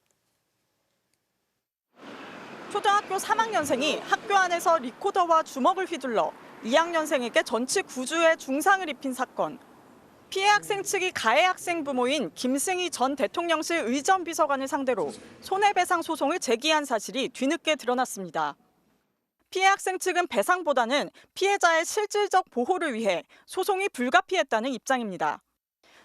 초등학교 3학년생이 학교 안에서 리코더와 주먹을 휘둘러 2학년생에게 전치 9주의 중상을 입힌 사건. 피해 학생 측이 가해 학생 부모인 김승희 전 대통령실 의전비서관을 상대로 손해배상 소송을 제기한 사실이 뒤늦게 드러났습니다. 피해 학생 측은 배상보다는 피해자의 실질적 보호를 위해 소송이 불가피했다는 입장입니다.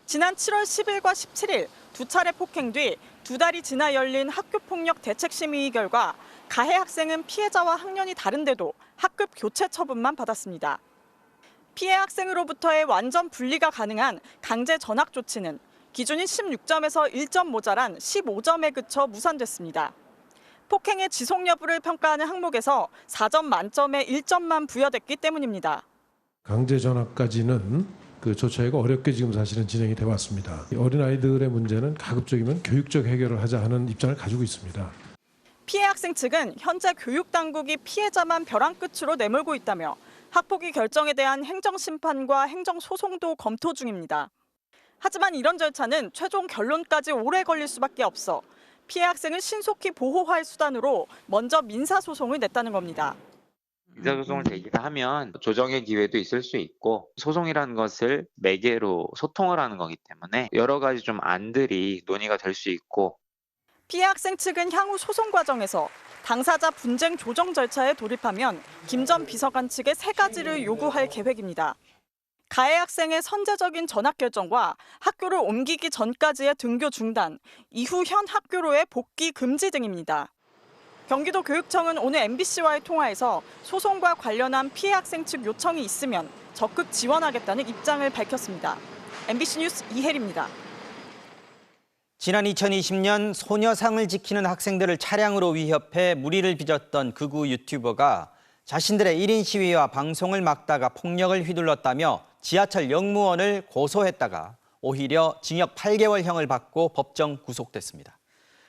지난 7월 10일과 17일 두 차례 폭행 뒤 2달이 지나 열린 학교폭력 대책심의 결과 가해 학생은 피해자와 학년이 다른데도 학급 교체 처분만 받았습니다. 피해 학생으로부터의 완전 분리가 가능한 강제 전학 조치는 기준인 16점에서 1점 모자란 15점에 그쳐 무산됐습니다. 폭행의 지속 여부를 평가하는 항목에서 4점 만점에 1점만 부여됐기 때문입니다. 강제 전학까지는 그 조처회가 어렵게 지금 사실은 진행이 돼 왔습니다. 어린아이들의 문제는 가급적이면 교육적 해결을 하자 하는 입장을 가지고 있습니다. 피해 학생 측은 현재 교육당국이 피해자만 벼랑 끝으로 내몰고 있다며 학폭위 결정에 대한 행정심판과 행정소송도 검토 중입니다. 하지만 이런 절차는 최종 결론까지 오래 걸릴 수밖에 없어 피해 학생을 신속히 보호할 수단으로 먼저 민사소송을 냈다는 겁니다. 민사소송을 제기를 하면 조정의 기회도 있을 수 있고 소송이라는 것을 매개로 소통을 하는 거기 때문에 여러 가지 좀 안들이 논의가 될 수 있고 피해 학생 측은 향후 소송 과정에서 당사자 분쟁 조정 절차에 돌입하면 김 전 비서관 측의 3가지를 요구할 계획입니다. 가해 학생의 선제적인 전학 결정과 학교를 옮기기 전까지의 등교 중단, 이후 현 학교로의 복귀 금지 등입니다. 경기도 교육청은 오늘 MBC와의 통화에서 소송과 관련한 피해 학생 측 요청이 있으면 적극 지원하겠다는 입장을 밝혔습니다. MBC 뉴스 이혜리입니다. 지난 2020년 소녀상을 지키는 학생들을 차량으로 위협해 무리를 빚었던 극우 유튜버가 자신들의 1인 시위와 방송을 막다가 폭력을 휘둘렀다며 지하철 역무원을 고소했다가 오히려 징역 8개월형을 받고 법정 구속됐습니다.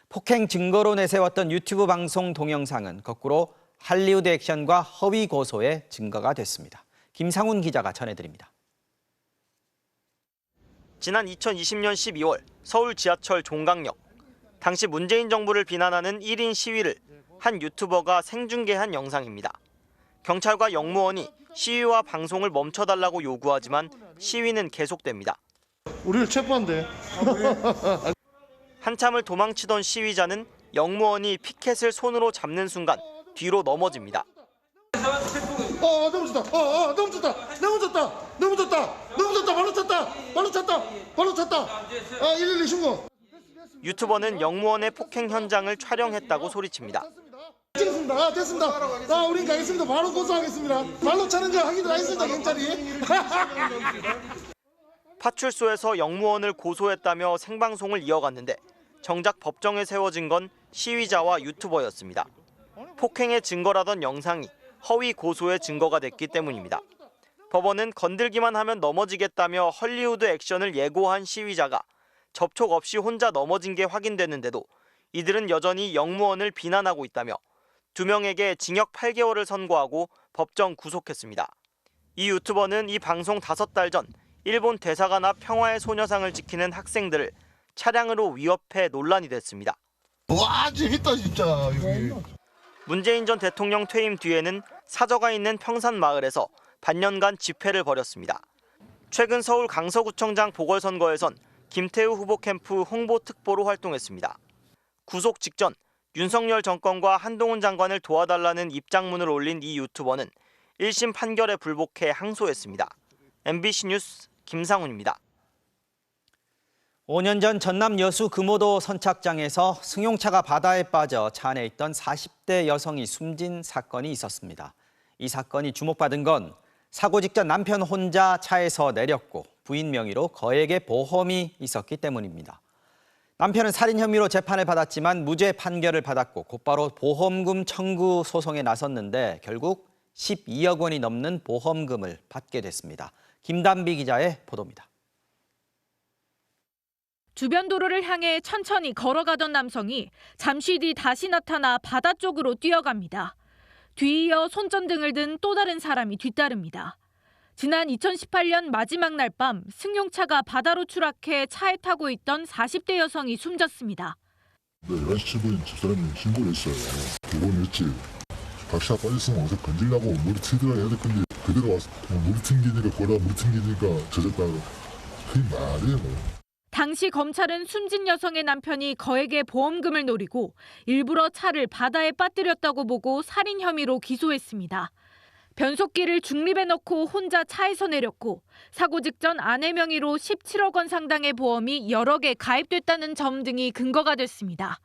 폭행 증거로 내세웠던 유튜브 방송 동영상은 거꾸로 할리우드 액션과 허위 고소의 증거가 됐습니다. 김상훈 기자가 전해드립니다. 지난 2020년 12월 서울 지하철 종강역. 당시 문재인 정부를 비난하는 1인 시위를 한 유튜버가 생중계한 영상입니다. 경찰과 역무원이 시위와 방송을 멈춰달라고 요구하지만 시위는 계속됩니다. 우리를 체포한대. 한참을 도망치던 시위자는 역무원이 피켓을 손으로 잡는 순간 뒤로 넘어집니다. 바로 찼다. 112 신고. 유튜버는 역무원의 폭행 현장을 촬영했다고 소리칩니다. 됐습니다. 우린 가겠습니다. 바로 고소하겠습니다. 발로 차는 거 확인 다 했습니다, 경찰이. 파출소에서 역무원을 고소했다며 생방송을 이어갔는데 정작 법정에 세워진 건 시위자와 유튜버였습니다. 폭행의 증거라던 영상이 허위 고소의 증거가 됐기 때문입니다. 법원은 건들기만 하면 넘어지겠다며 헐리우드 액션을 예고한 시위자가 접촉 없이 혼자 넘어진 게 확인됐는데도 이들은 여전히 역무원을 비난하고 있다며 2명에게 징역 8개월을 선고하고 법정 구속했습니다. 이 유튜버는 이 방송 5달 전 일본 대사관 앞 평화의 소녀상을 지키는 학생들을 차량으로 위협해 논란이 됐습니다. 와, 재밌다 진짜 여기. 문재인 전 대통령 퇴임 뒤에는 사저가 있는 평산마을에서 반년간 집회를 벌였습니다. 최근 서울 강서구청장 보궐선거에선 김태우 후보 캠프 홍보 특보로 활동했습니다. 구속 직전 윤석열 정권과 한동훈 장관을 도와달라는 입장문을 올린 이 유튜버는 1심 판결에 불복해 항소했습니다. MBC 뉴스 김상훈입니다. 5년 전 전남 여수 금오도 선착장에서 승용차가 바다에 빠져 차 안에 있던 40대 여성이 숨진 사건이 있었습니다. 이 사건이 주목받은 건 사고 직전 남편 혼자 차에서 내렸고 부인 명의로 거액의 보험이 있었기 때문입니다. 남편은 살인 혐의로 재판을 받았지만 무죄 판결을 받았고 곧바로 보험금 청구 소송에 나섰는데 결국 12억 원이 넘는 보험금을 받게 됐습니다. 김단비 기자의 보도입니다. 주변 도로를 향해 천천히 걸어가던 남성이 잠시 뒤 다시 나타나 바다 쪽으로 뛰어갑니다. 뒤이어 손전등을 든 또 다른 사람이 뒤따릅니다. 지난 2018년 마지막 날 밤 승용차가 바다로 추락해 차에 타고 있던 40대 여성이 숨졌습니다. 11시 7분에 집사람이 신고를 했어요. 두 번 했지. 각시가 빠졌으면 어서 건질라고 물이 튀더라 해야 될 건데 그대로 와서 물이 튕기니까 거라 물이 튕기니까 젖었다고. 그게 말이에요 뭐. 당시 검찰은 숨진 여성의 남편이 거액의 보험금을 노리고 일부러 차를 바다에 빠뜨렸다고 보고 살인 혐의로 기소했습니다. 변속기를 중립에 넣고 혼자 차에서 내렸고 사고 직전 아내 명의로 17억 원 상당의 보험이 여러 개 가입됐다는 점 등이 근거가 됐습니다.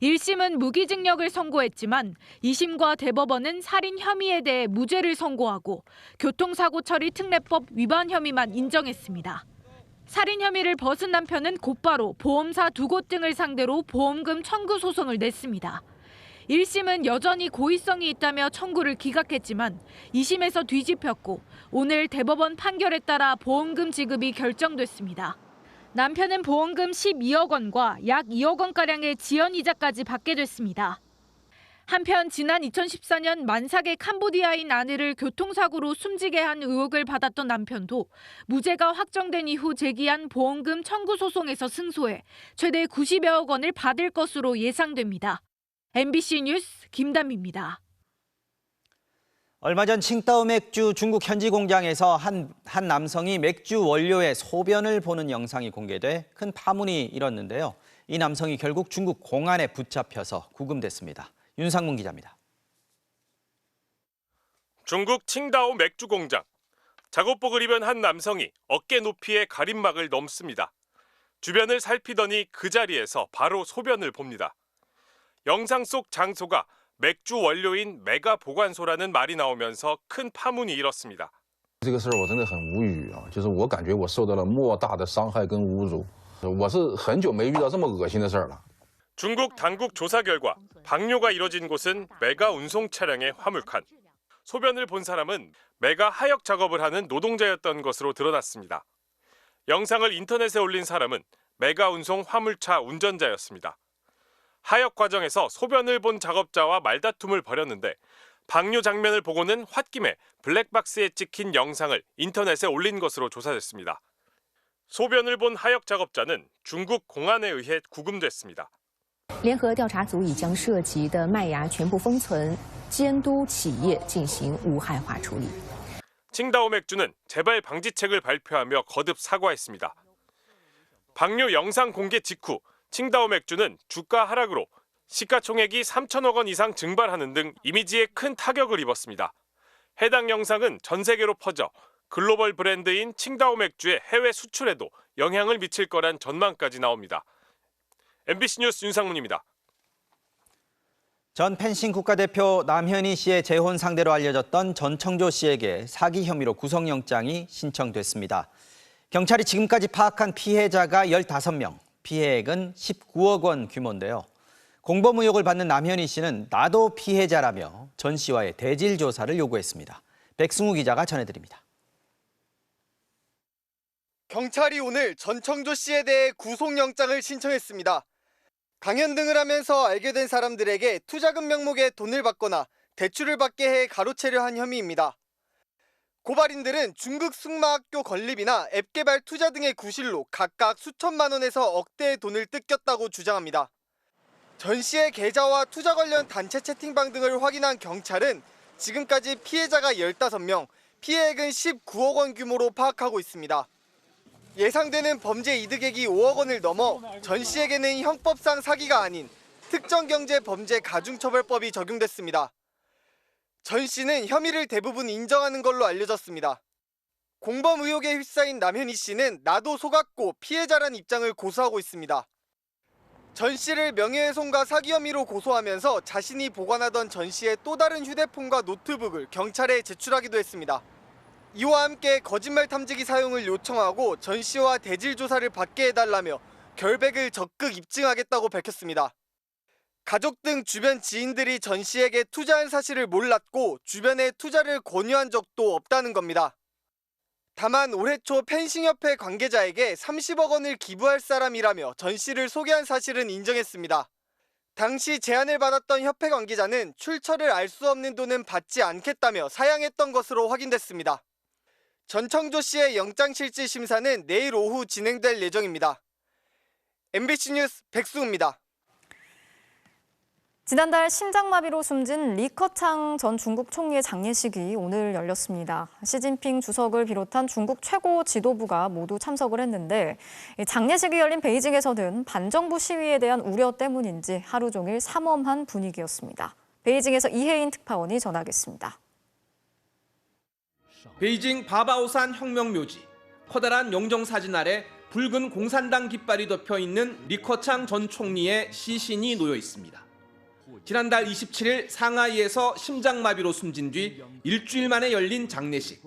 1심은 무기징역을 선고했지만 2심과 대법원은 살인 혐의에 대해 무죄를 선고하고 교통사고 처리 특례법 위반 혐의만 인정했습니다. 살인 혐의를 벗은 남편은 곧바로 보험사 2곳 등을 상대로 보험금 청구 소송을 냈습니다. 1심은 여전히 고의성이 있다며 청구를 기각했지만 2심에서 뒤집혔고 오늘 대법원 판결에 따라 보험금 지급이 결정됐습니다. 남편은 보험금 12억 원과 약 2억 원가량의 지연이자까지 받게 됐습니다. 한편 지난 2014년 만삭의 캄보디아인 아내를 교통사고로 숨지게 한 의혹을 받았던 남편도 무죄가 확정된 이후 제기한 보험금 청구 소송에서 승소해 최대 90여억 원을 받을 것으로 예상됩니다. MBC 뉴스 김담입니다. 얼마 전 칭따오 맥주 중국 현지 공장에서 한 남성이 맥주 원료의 소변을 보는 영상이 공개돼 큰 파문이 일었는데요. 이 남성이 결국 중국 공안에 붙잡혀서 구금됐습니다. 윤상문 기자입니다. 중국 칭다오 맥주 공장. 작업복을 입은 한 남성이 어깨 높이의 가림막을 넘습니다. 주변을 살피더니 그 자리에서 바로 소변을 봅니다. 영상 속 장소가 맥주 원료인 메가 보관소라는 말이 나오면서 큰 파문이 일었습니다. 这个事儿我真的很无语啊！就是我感觉我受到了莫大的伤害跟侮辱，我是很久没遇到这么恶心的事儿了。 중국 당국 조사 결과 방뇨가 이뤄진 곳은 메가 운송 차량의 화물칸. 소변을 본 사람은 메가 하역 작업을 하는 노동자였던 것으로 드러났습니다. 영상을 인터넷에 올린 사람은 메가 운송 화물차 운전자였습니다. 하역 과정에서 소변을 본 작업자와 말다툼을 벌였는데 방뇨 장면을 보고는 홧김에 블랙박스에 찍힌 영상을 인터넷에 올린 것으로 조사됐습니다. 소변을 본 하역 작업자는 중국 공안에 의해 구금됐습니다. 联合调查组已将涉及的麦芽全部封存，监督企业进行无害化处理。 칭다오 맥주는 재발 방지책을 발표하며 거듭 사과했습니다. 방뇨 영상 공개 직후 칭다오 맥주는 주가 하락으로 시가총액이 3천억 원 이상 증발하는 등 이미지에 큰 타격을 입었습니다. 해당 영상은 전 세계로 퍼져 글로벌 브랜드인 칭다오 맥주의 해외 수출에도 영향을 미칠 거란 전망까지 나옵니다. MBC 뉴스 윤상문입니다. 전 펜싱 국가대표 남현희 씨의 재혼 상대로 알려졌던 전청조 씨에게 사기 혐의로 구속영장이 신청됐습니다. 경찰이 지금까지 파악한 피해자가 15명, 피해액은 19억 원 규모인데요. 공범 의혹을 받는 남현희 씨는 나도 피해자라며 전 씨와의 대질 조사를 요구했습니다. 백승우 기자가 전해드립니다. 경찰이 오늘 전청조 씨에 대해 구속영장을 신청했습니다. 강연 등을 하면서 알게 된 사람들에게 투자금 명목에 돈을 받거나 대출을 받게 해 가로채려 한 혐의입니다. 고발인들은 중국 승마학교 건립이나 앱 개발 투자 등의 구실로 각각 수천만 원에서 억대의 돈을 뜯겼다고 주장합니다. 전 씨의 계좌와 투자 관련 단체 채팅방 등을 확인한 경찰은 지금까지 피해자가 15명, 피해액은 19억 원 규모로 파악하고 있습니다. 예상되는 범죄 이득액이 5억 원을 넘어 전 씨에게는 형법상 사기가 아닌 특정경제범죄 가중처벌법이 적용됐습니다. 전 씨는 혐의를 대부분 인정하는 걸로 알려졌습니다. 공범 의혹에 휩싸인 남현희 씨는 나도 속았고 피해자란 입장을 고수하고 있습니다. 전 씨를 명예훼손과 사기 혐의로 고소하면서 자신이 보관하던 전 씨의 또 다른 휴대폰과 노트북을 경찰에 제출하기도 했습니다. 이와 함께 거짓말 탐지기 사용을 요청하고 전 씨와 대질 조사를 받게 해달라며 결백을 적극 입증하겠다고 밝혔습니다. 가족 등 주변 지인들이 전 씨에게 투자한 사실을 몰랐고 주변에 투자를 권유한 적도 없다는 겁니다. 다만 올해 초 펜싱협회 관계자에게 30억 원을 기부할 사람이라며 전 씨를 소개한 사실은 인정했습니다. 당시 제안을 받았던 협회 관계자는 출처를 알 수 없는 돈은 받지 않겠다며 사양했던 것으로 확인됐습니다. 전청조 씨의 영장실질 심사는 내일 오후 진행될 예정입니다. MBC 뉴스 백수우입니다. 지난달 심장마비로 숨진 리커창 전 중국 총리의 장례식이 오늘 열렸습니다. 시진핑 주석을 비롯한 중국 최고 지도부가 모두 참석을 했는데 장례식이 열린 베이징에서는 반정부 시위에 대한 우려 때문인지 하루 종일 삼엄한 분위기였습니다. 베이징에서 이혜인 특파원이 전하겠습니다. 베이징 바바오산 혁명묘지, 커다란 영정사진 아래 붉은 공산당 깃발이 덮여 있는 리커창 전 총리의 시신이 놓여 있습니다. 지난달 27일 상하이에서 심장마비로 숨진 뒤 일주일 만에 열린 장례식.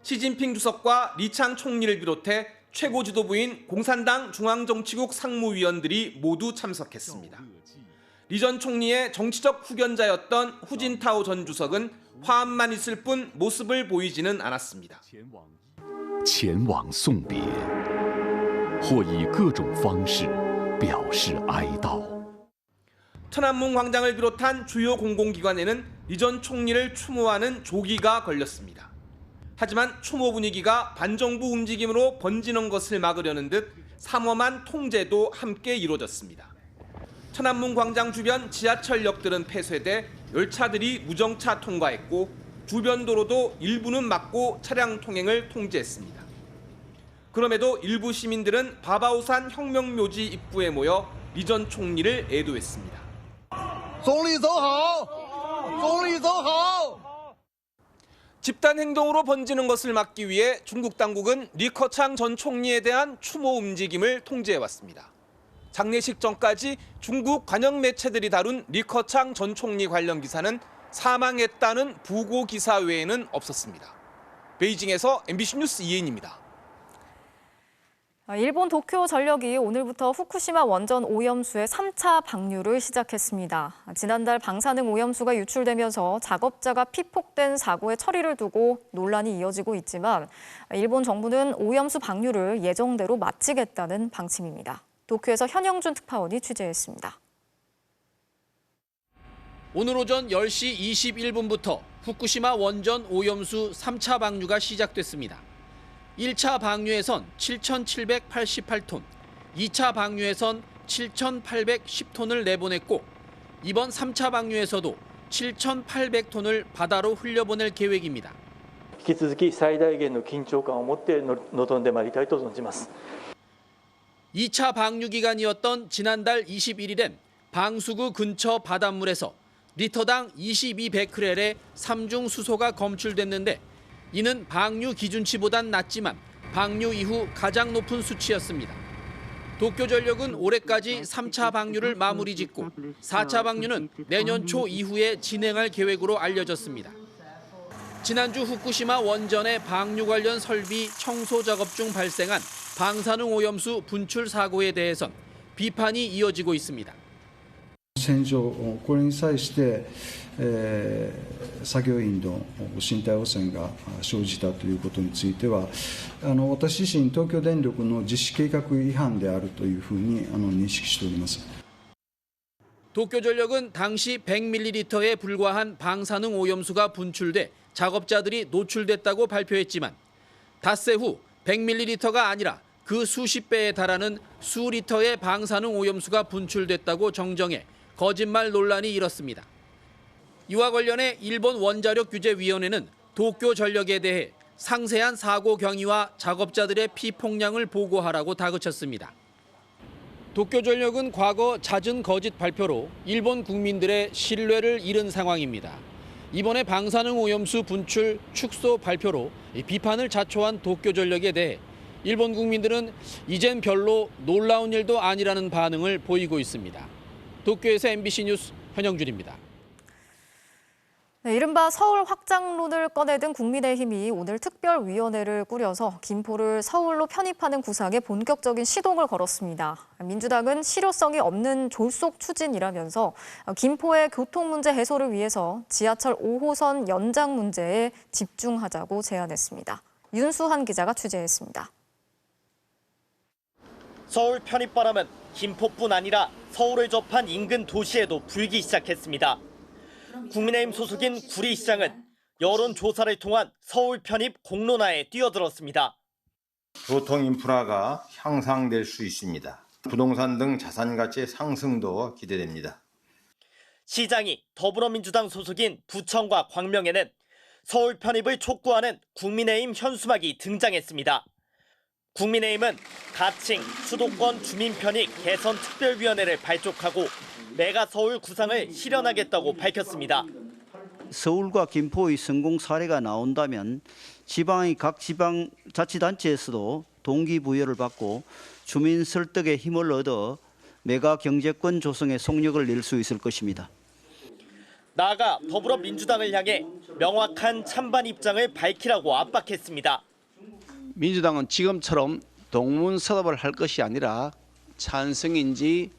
시진핑 주석과 리창 총리를 비롯해 최고 지도부인 공산당 중앙정치국 상무위원들이 모두 참석했습니다. 리 전 총리의 정치적 후견자였던 후진타오 전 주석은 화합만 있을 뿐 모습을 보이지는 않았습니다. 前往送别，或以各种方式表示哀悼。 천안문 광장을 비롯한 주요 공공기관에는 리 전 총리를 추모하는 조기가 걸렸습니다. 하지만 추모 분위기가 반정부 움직임으로 번지는 것을 막으려는 듯 삼엄한 통제도 함께 이루어졌습니다. 천안문 광장 주변 지하철역들은 폐쇄돼 열차들이 무정차 통과했고 주변 도로도 일부는 막고 차량 통행을 통제했습니다. 그럼에도 일부 시민들은 바바오산 혁명묘지 입구에 모여 리 전 총리를 애도했습니다. 总理走好，总理走好。 집단 행동으로 번지는 것을 막기 위해 중국 당국은 리커창 전 총리에 대한 추모 움직임을 통제해왔습니다. 장례식 전까지 중국 관영 매체들이 다룬 리커창 전 총리 관련 기사는 사망했다는 부고 기사 외에는 없었습니다. 베이징에서 MBC 뉴스 이혜인입니다. 일본 도쿄 전력이 오늘부터 후쿠시마 원전 오염수의 3차 방류를 시작했습니다. 지난달 방사능 오염수가 유출되면서 작업자가 피폭된 사고의 처리를 두고 논란이 이어지고 있지만 일본 정부는 오염수 방류를 예정대로 마치겠다는 방침입니다. 도쿄에서 현영준 특파원이 취재했습니다. 오늘 오전 10시 21분부터 후쿠시마 원전 오염수 3차 방류가 시작됐습니다. 1차 방류에선 7,788톤, 2차 방류에선 7,810톤을 내보냈고 이번 3차 방류에서도 7,800톤을 바다로 흘려보낼 계획입니다. 引き続き最大限の緊張感を持って臨んでまいりたいと存じます。 2차 방류 기간이었던 지난달 21일엔 방수구 근처 바닷물에서 리터당 22베크렐의 삼중 수소가 검출됐는데 이는 방류 기준치보단 낮지만 방류 이후 가장 높은 수치였습니다. 도쿄전력은 올해까지 3차 방류를 마무리 짓고 4차 방류는 내년 초 이후에 진행할 계획으로 알려졌습니다. 지난주 후쿠시마 원전의 방류 관련 설비 청소 작업 중 발생한 방사능 오염수 분출 사고에 대해선 비판이 이어지고 있습니다. 洗浄これに際して、作業員の身体汚染が生じたということについては私自身東京電力の実施計画違反であるというふうに認識しております。 도쿄전력은 당시 100ml에 불과한 방사능 오염수가 분출돼 작업자들이 노출됐다고 발표했지만 닷새 후 100ml가 아니라 그 수십 배에 달하는 수리터의 방사능 오염수가 분출됐다고 정정해 거짓말 논란이 일었습니다. 이와 관련해 일본 원자력규제위원회는 도쿄전력에 대해 상세한 사고 경위와 작업자들의 피폭량을 보고하라고 다그쳤습니다. 도쿄전력은 과거 잦은 거짓 발표로 일본 국민들의 신뢰를 잃은 상황입니다. 이번에 방사능 오염수 분출 축소 발표로 비판을 자초한 도쿄전력에 대해 일본 국민들은 이젠 별로 놀라운 일도 아니라는 반응을 보이고 있습니다. 도쿄에서 MBC 뉴스 현영준입니다. 네, 이른바 서울 확장론을 꺼내든 국민의힘이 오늘 특별위원회를 꾸려서 김포를 서울로 편입하는 구상에 본격적인 시동을 걸었습니다. 민주당은 실효성이 없는 졸속 추진이라면서 김포의 교통 문제 해소를 위해서 지하철 5호선 연장 문제에 집중하자고 제안했습니다. 윤수한 기자가 취재했습니다. 서울 편입 바람은 김포뿐 아니라 서울을 접한 인근 도시에도 불기 시작했습니다. 국민의힘 소속인 구리시장은 여론조사를 통한 서울 편입 공론화에 뛰어들었습니다. 교통 인프라가 향상될 수 있습니다. 부동산 등 자산 가치의 상승도 기대됩니다. 시장이 더불어민주당 소속인 부천과 광명에는 서울 편입을 촉구하는 국민의힘 현수막이 등장했습니다. 국민의힘은 가칭 수도권 주민 편입 개선 특별위원회를 발족하고 메가 서울 구상을 실현하겠다고 밝혔습니다. 서울과 김포의 성공 사례가 나온다면 지방의 각 지방자치단체에서도 동기부여를 받고 주민 설득에 힘을 얻어 메가 경제권 조성에 속력을 낼 수 있을 것입니다. 나아가 더불어민주당을 향해 명확한 찬반 입장을 밝히라고 압박했습니다. 민주당은 지금처럼 동문서답을 할 것이 아니라 찬성인지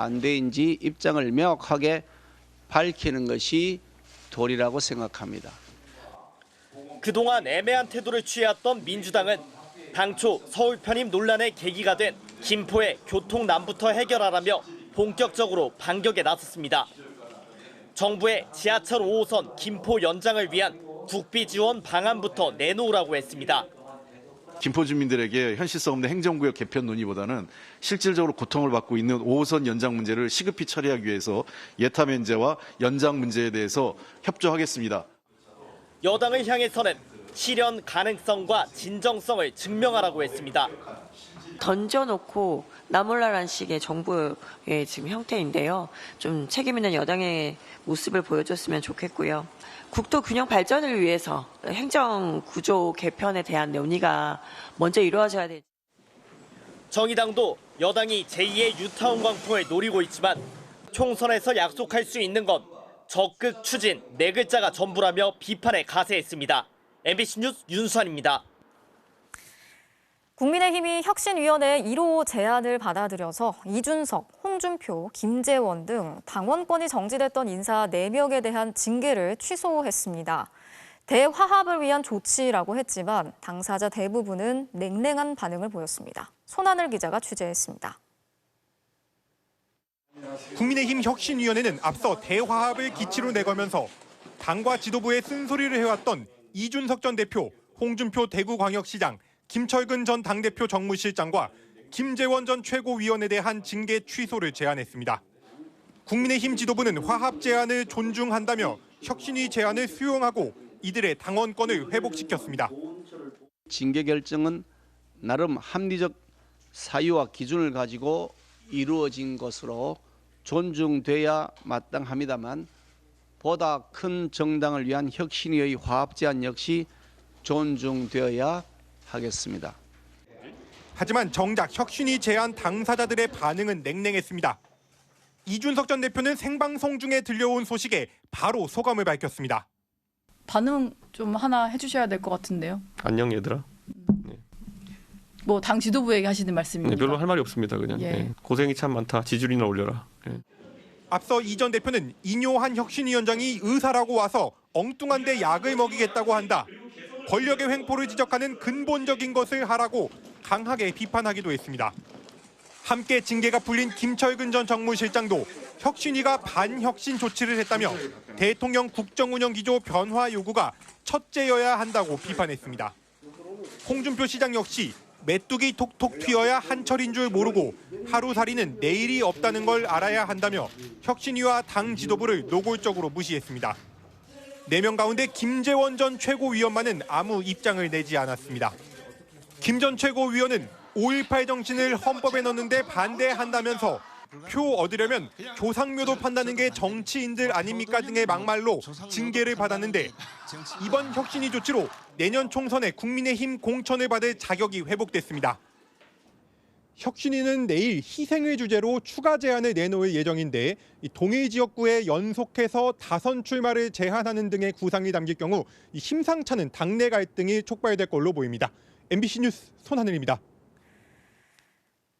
반대인지 입장을 명확하게 밝히는 것이 도리라고 생각합니다. 그동안 애매한 태도를 취해왔던 민주당은 당초 서울 편입 논란의 계기가 된 김포의 교통난부터 해결하라며 본격적으로 반격에 나섰습니다. 정부의 지하철 5호선 김포 연장을 위한 국비 지원 방안부터 내놓으라고 했습니다. 김포 주민들에게 현실성 없는 행정구역 개편 논의보다는 실질적으로 고통을 받고 있는 5호선 연장 문제를 시급히 처리하기 위해서 예타 면제와 연장 문제에 대해서 협조하겠습니다. 여당을 향해서는 실현 가능성과 진정성을 증명하라고 했습니다. 던져놓고 나몰라란 식의 정부의 지금 형태인데요. 좀 책임 있는 여당의 모습을 보여줬으면 좋겠고요. 국토 균형 발전을 위해서 행정 구조 개편에 대한 논의가 먼저 이루어져야 될. 정의당도 여당이 제2의 뉴타운 광풍을 노리고 있지만 총선에서 약속할 수 있는 건 적극 추진 네 글자가 전부라며 비판에 가세했습니다. MBC 뉴스 윤수환입니다. 국민의힘이 혁신위원회 1호 제안을 받아들여서 이준석, 홍준표, 김재원 등 당원권이 정지됐던 인사 4명에 대한 징계를 취소했습니다. 대화합을 위한 조치라고 했지만 당사자 대부분은 냉랭한 반응을 보였습니다. 손하늘 기자가 취재했습니다. 국민의힘 혁신위원회는 앞서 대화합을 기치로 내걸면서 당과 지도부에 쓴소리를 해왔던 이준석 전 대표, 홍준표 대구광역시장, 김철근 전 당대표 정무실장과 김재원 전 최고위원에 대한 징계 취소를 제안했습니다. 국민의힘 지도부는 화합 제안을 존중한다며 혁신위 제안을 수용하고 이들의 당원권을 회복시켰습니다. 징계 결정은 나름 합리적 사유와 기준을 가지고 이루어진 것으로 존중돼야 마땅합니다만 보다 큰 정당을 위한 혁신위의 화합 제안 역시 존중되어야 하겠습니다. 하지만 정작 혁신위 제안 당사자들의 반응은 냉랭했습니다. 이준석 전 대표는 생방송 중에 들려온 소식에 바로 소감을 밝혔습니다. 반응 좀 하나 해주셔야 될 것 같은데요. 안녕 얘들아. 뭐 당 지도부에게 하시는 말씀입니까? 별로 할 말이 없습니다. 그냥 예. 고생이 참 많다. 지지율이나 올려라. 앞서 이 전 대표는 인요한 혁신위원장이 의사라고 와서 엉뚱한 데 약을 먹이겠다고 한다. 권력의 횡포를 지적하는 근본적인 것을 하라고 강하게 비판하기도 했습니다. 함께 징계가 풀린 김철근 전 정무실장도 혁신위가 반혁신 조치를 했다며 대통령 국정운영기조 변화 요구가 첫째여야 한다고 비판했습니다. 홍준표 시장 역시 메뚜기 톡톡 튀어야 한철인 줄 모르고 하루살이는 내일이 없다는 걸 알아야 한다며 혁신위와 당 지도부를 노골적으로 무시했습니다. 4명 가운데 김재원 전 최고위원만은 아무 입장을 내지 않았습니다. 김 전 최고위원은 5.18 정신을 헌법에 넣는데 반대한다면서 표 얻으려면 조상묘도 판다는 게 정치인들 아닙니까 등의 막말로 징계를 받았는데 이번 혁신위 조치로 내년 총선에 국민의힘 공천을 받을 자격이 회복됐습니다. 혁신위는 내일 희생을 주제로 추가 제안을 내놓을 예정인데 동일 지역구에 연속해서 다선 출마를 제한하는 등의 구상이 담길 경우 심상찮은 당내 갈등이 촉발될 걸로 보입니다. MBC 뉴스 손하늘입니다.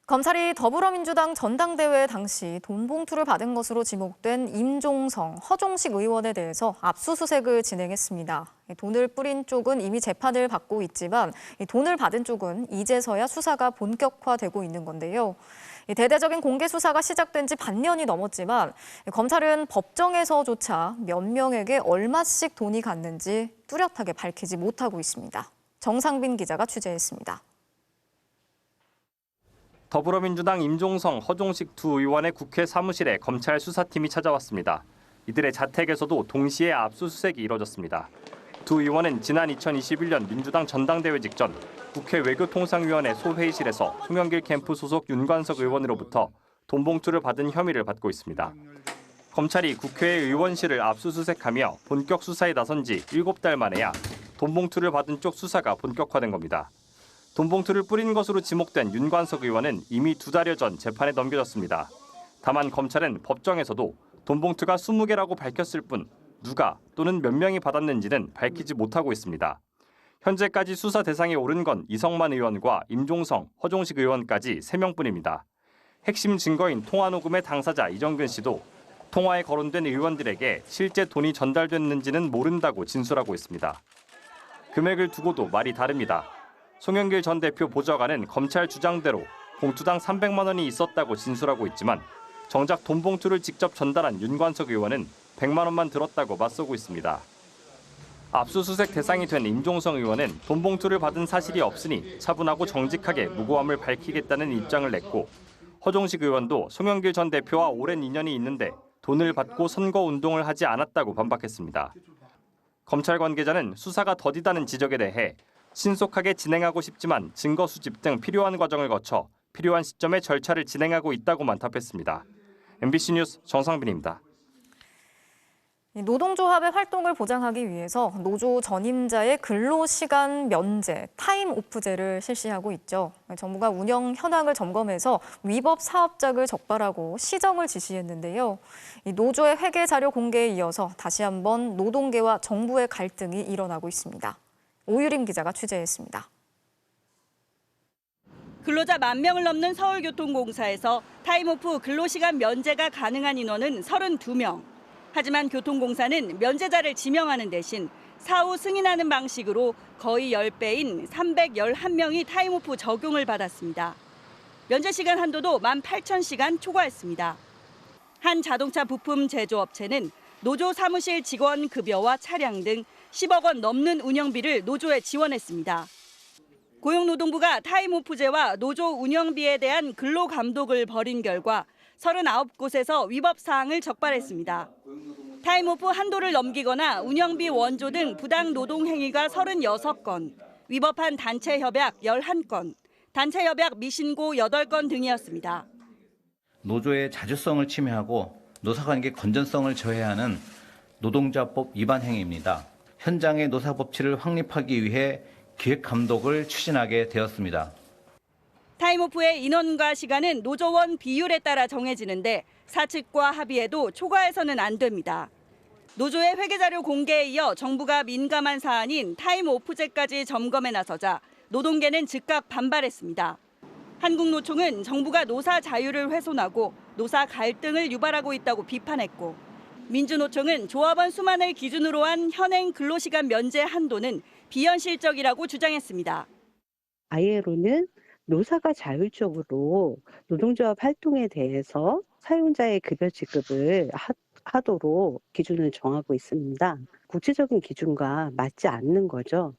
검찰이 더불어민주당 전당대회 당시 돈 봉투를 받은 것으로 지목된 임종성, 허종식 의원에 대해서 압수수색을 진행했습니다. 돈을 뿌린 쪽은 이미 재판을 받고 있지만 돈을 받은 쪽은 이제서야 수사가 본격화되고 있는 건데요. 대대적인 공개 수사가 시작된 지 반년이 넘었지만 검찰은 법정에서조차 몇 명에게 얼마씩 돈이 갔는지 뚜렷하게 밝히지 못하고 있습니다. 정상빈 기자가 취재했습니다. 더불어민주당 임종성, 허종식 두 의원의 국회 사무실에 검찰 수사팀이 찾아왔습니다. 이들의 자택에서도 동시에 압수수색이 이뤄졌습니다. 두 의원은 지난 2021년 민주당 전당대회 직전 국회 외교통상위원회 소회의실에서 송영길 캠프 소속 윤관석 의원으로부터 돈 봉투를 받은 혐의를 받고 있습니다. 검찰이 국회의 의원실을 압수수색하며 본격 수사에 나선 지 7달 만에야 돈 봉투를 받은 쪽 수사가 본격화된 겁니다. 돈 봉투를 뿌린 것으로 지목된 윤관석 의원은 이미 2달여 전 재판에 넘겨졌습니다. 다만 검찰은 법정에서도 돈 봉투가 20개라고 밝혔을 뿐 누가 또는 몇 명이 받았는지는 밝히지 못하고 있습니다. 현재까지 수사 대상에 오른 건 이성만 의원과 임종성, 허종식 의원까지 3명뿐입니다. 핵심 증거인 통화 녹음의 당사자 이정근 씨도 통화에 거론된 의원들에게 실제 돈이 전달됐는지는 모른다고 진술하고 있습니다. 금액을 두고도 말이 다릅니다. 송영길 전 대표 보좌관은 검찰 주장대로 봉투당 300만 원이 있었다고 진술하고 있지만 정작 돈 봉투를 직접 전달한 윤관석 의원은 100만 원만 들었다고 맞서고 있습니다. 압수수색 대상이 된 임종성 의원은 돈 봉투를 받은 사실이 없으니 차분하고 정직하게 무고함을 밝히겠다는 입장을 냈고, 허종식 의원도 송영길 전 대표와 오랜 인연이 있는데 돈을 받고 선거운동을 하지 않았다고 반박했습니다. 검찰 관계자는 수사가 더디다는 지적에 대해 신속하게 진행하고 싶지만 증거 수집 등 필요한 과정을 거쳐 필요한 시점에 절차를 진행하고 있다고만 답했습니다. MBC 뉴스 정상빈입니다. 노동조합의 활동을 보장하기 위해서 노조 전임자의 근로시간 면제, 타임오프제를 실시하고 있죠. 정부가 운영 현황을 점검해서 위법 사업장을 적발하고 시정을 지시했는데요. 이 노조의 회계 자료 공개에 이어서 다시 한번 노동계와 정부의 갈등이 일어나고 있습니다. 오유림 기자가 취재했습니다. 근로자 10,000명을 넘는 서울교통공사에서 타임오프 근로시간 면제가 가능한 인원은 32명. 하지만 교통공사는 면제자를 지명하는 대신 사후 승인하는 방식으로 거의 10배인 311명이 타임오프 적용을 받았습니다. 면제 시간 한도도 18,000시간 초과했습니다. 한 자동차 부품 제조업체는 노조 사무실 직원 급여와 차량 등 10억 원 넘는 운영비를 노조에 지원했습니다. 고용노동부가 타임오프제와 노조 운영비에 대한 근로감독을 벌인 결과 39곳에서 위법 사항을 적발했습니다. 타임오프 한도를 넘기거나 운영비 원조 등 부당 노동 행위가 36건, 위법한 단체 협약 11건, 단체 협약 미신고 8건 등이었습니다. 노조의 자주성을 침해하고 노사관계 건전성을 저해하는 노동조합법 위반 행위입니다. 현장의 노사법치를 확립하기 위해 기획감독을 추진하게 되었습니다. 타임오프의 인원과 시간은 노조원 비율에 따라 정해지는데 사측과 합의해도 초과해서는 안 됩니다. 노조의 회계자료 공개에 이어 정부가 민감한 사안인 타임오프제까지 점검에 나서자 노동계는 즉각 반발했습니다. 한국노총은 정부가 노사 자유를 훼손하고 노사 갈등을 유발하고 있다고 비판했고, 민주노총은 조합원 수만을 기준으로 한 현행 근로시간 면제 한도는 비현실적이라고 주장했습니다. ILO는 노사가 자율적으로 노동조합 활동에 대해서 사용자의 급여 지급을 하도록 기준을 정하고 있습니다. 국제적인 기준과 맞지 않는 거죠.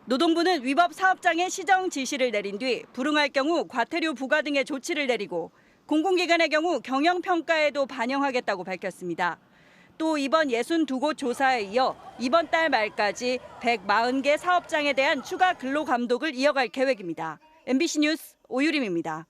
노동부는 위법 사업장의 시정 지시를 내린 뒤 불응할 경우 과태료 부과 등의 조치를 내리고 공공기관의 경우 경영평가에도 반영하겠다고 밝혔습니다. 또 이번 62곳 조사에 이어 이번 달 말까지 140개 사업장에 대한 추가 근로감독을 이어갈 계획입니다. MBC 뉴스 오유림입니다.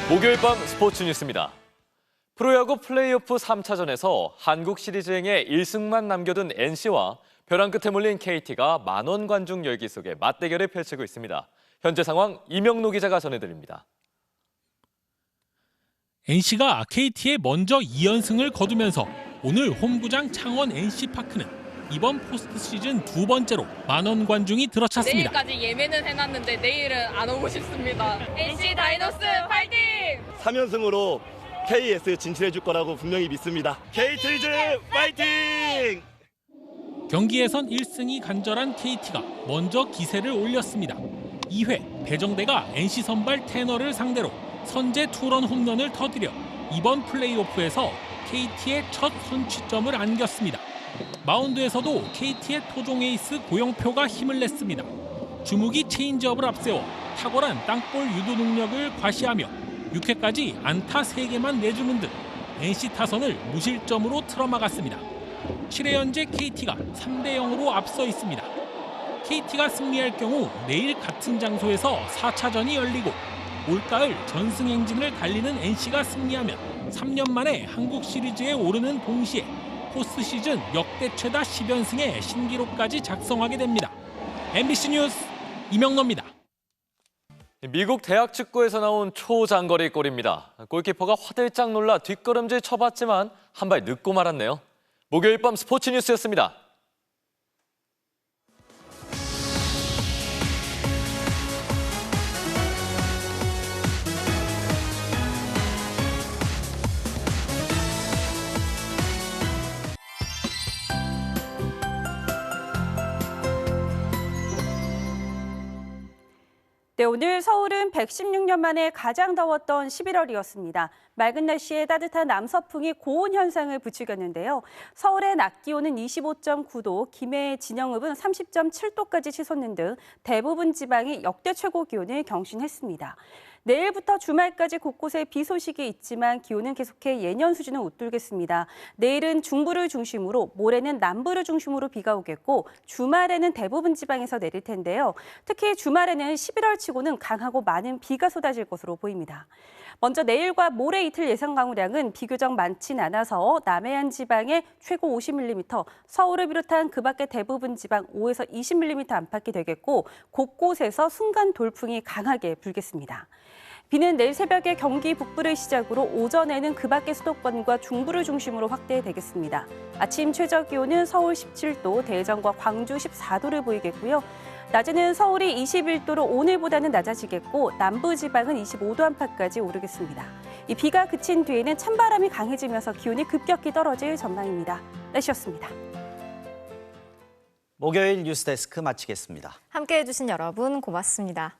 목요일 밤 스포츠 뉴스입니다. 프로야구 플레이오프 3차전에서 한국 시리즈행에 1승만 남겨둔 NC와 벼랑 끝에 몰린 KT가 만원 관중 열기 속에 맞대결을 펼치고 있습니다. 현재 상황 이명노 기자가 전해드립니다. NC가 KT에 먼저 2연승을 거두면서 오늘 홈구장 창원 NC파크는 이번 포스트 시즌 두 번째로 만원 관중이 들어찼습니다. 내일까지 예매는 해놨는데 내일은 안 오고 싶습니다. NC 다이노스 파이팅! 3연승으로 KS 진출해줄 거라고 분명히 믿습니다. KT리즈 파이팅! 경기에선 1승이 간절한 KT가 먼저 기세를 올렸습니다. 2회 배정대가 NC 선발 테너를 상대로 선제 투런 홈런을 터뜨려 이번 플레이오프에서 KT의 첫 선취점을 안겼습니다. 마운드에서도 KT의 토종 에이스 고영표가 힘을 냈습니다. 주무기 체인지업을 앞세워 탁월한 땅볼 유도 능력을 과시하며 6회까지 안타 3개만 내주는 등 NC 타선을 무실점으로 틀어막았습니다. 7회 현재 KT가 3대0으로 앞서 있습니다. KT가 승리할 경우 내일 같은 장소에서 4차전이 열리고 올가을 전승 행진을 달리는 NC가 승리하면 3년 만에 한국 시리즈에 오르는 동시에 포스트 시즌 역대 최다 10연승의 신기록까지 작성하게 됩니다. MBC 뉴스 이명노입니다. 미국 대학 축구에서 나온 초장거리 골입니다. 골키퍼가 화들짝 놀라 뒷걸음질 쳐봤지만 한 발 늦고 말았네요. 목요일 밤 스포츠 뉴스였습니다. 네, 오늘 서울은 116년 만에 가장 더웠던 11월이었습니다. 맑은 날씨에 따뜻한 남서풍이 고온 현상을 부추겼는데요. 서울의 낮 기온은 25.9도, 김해의 진영읍은 30.7도까지 치솟는 등 대부분 지방이 역대 최고 기온을 경신했습니다. 내일부터 주말까지 곳곳에 비 소식이 있지만 기온은 계속해 예년 수준을 웃돌겠습니다. 내일은 중부를 중심으로, 모레는 남부를 중심으로 비가 오겠고 주말에는 대부분 지방에서 내릴 텐데요. 특히 주말에는 11월치고는 강하고 많은 비가 쏟아질 것으로 보입니다. 먼저 내일과 모레 이틀 예상 강우량은 비교적 많진 않아서 남해안 지방에 최고 50mm, 서울을 비롯한 그 밖의 대부분 지방 5에서 20mm 안팎이 되겠고 곳곳에서 순간 돌풍이 강하게 불겠습니다. 비는 내일 새벽에 경기 북부를 시작으로 오전에는 그 밖의 수도권과 중부를 중심으로 확대되겠습니다. 아침 최저 기온은 서울 17도, 대전과 광주 14도를 보이겠고요. 낮에는 서울이 21도로 오늘보다는 낮아지겠고 남부 지방은 25도 안팎까지 오르겠습니다. 이 비가 그친 뒤에는 찬바람이 강해지면서 기온이 급격히 떨어질 전망입니다. 날씨였습니다. 목요일 뉴스데스크 마치겠습니다. 함께해 주신 여러분 고맙습니다.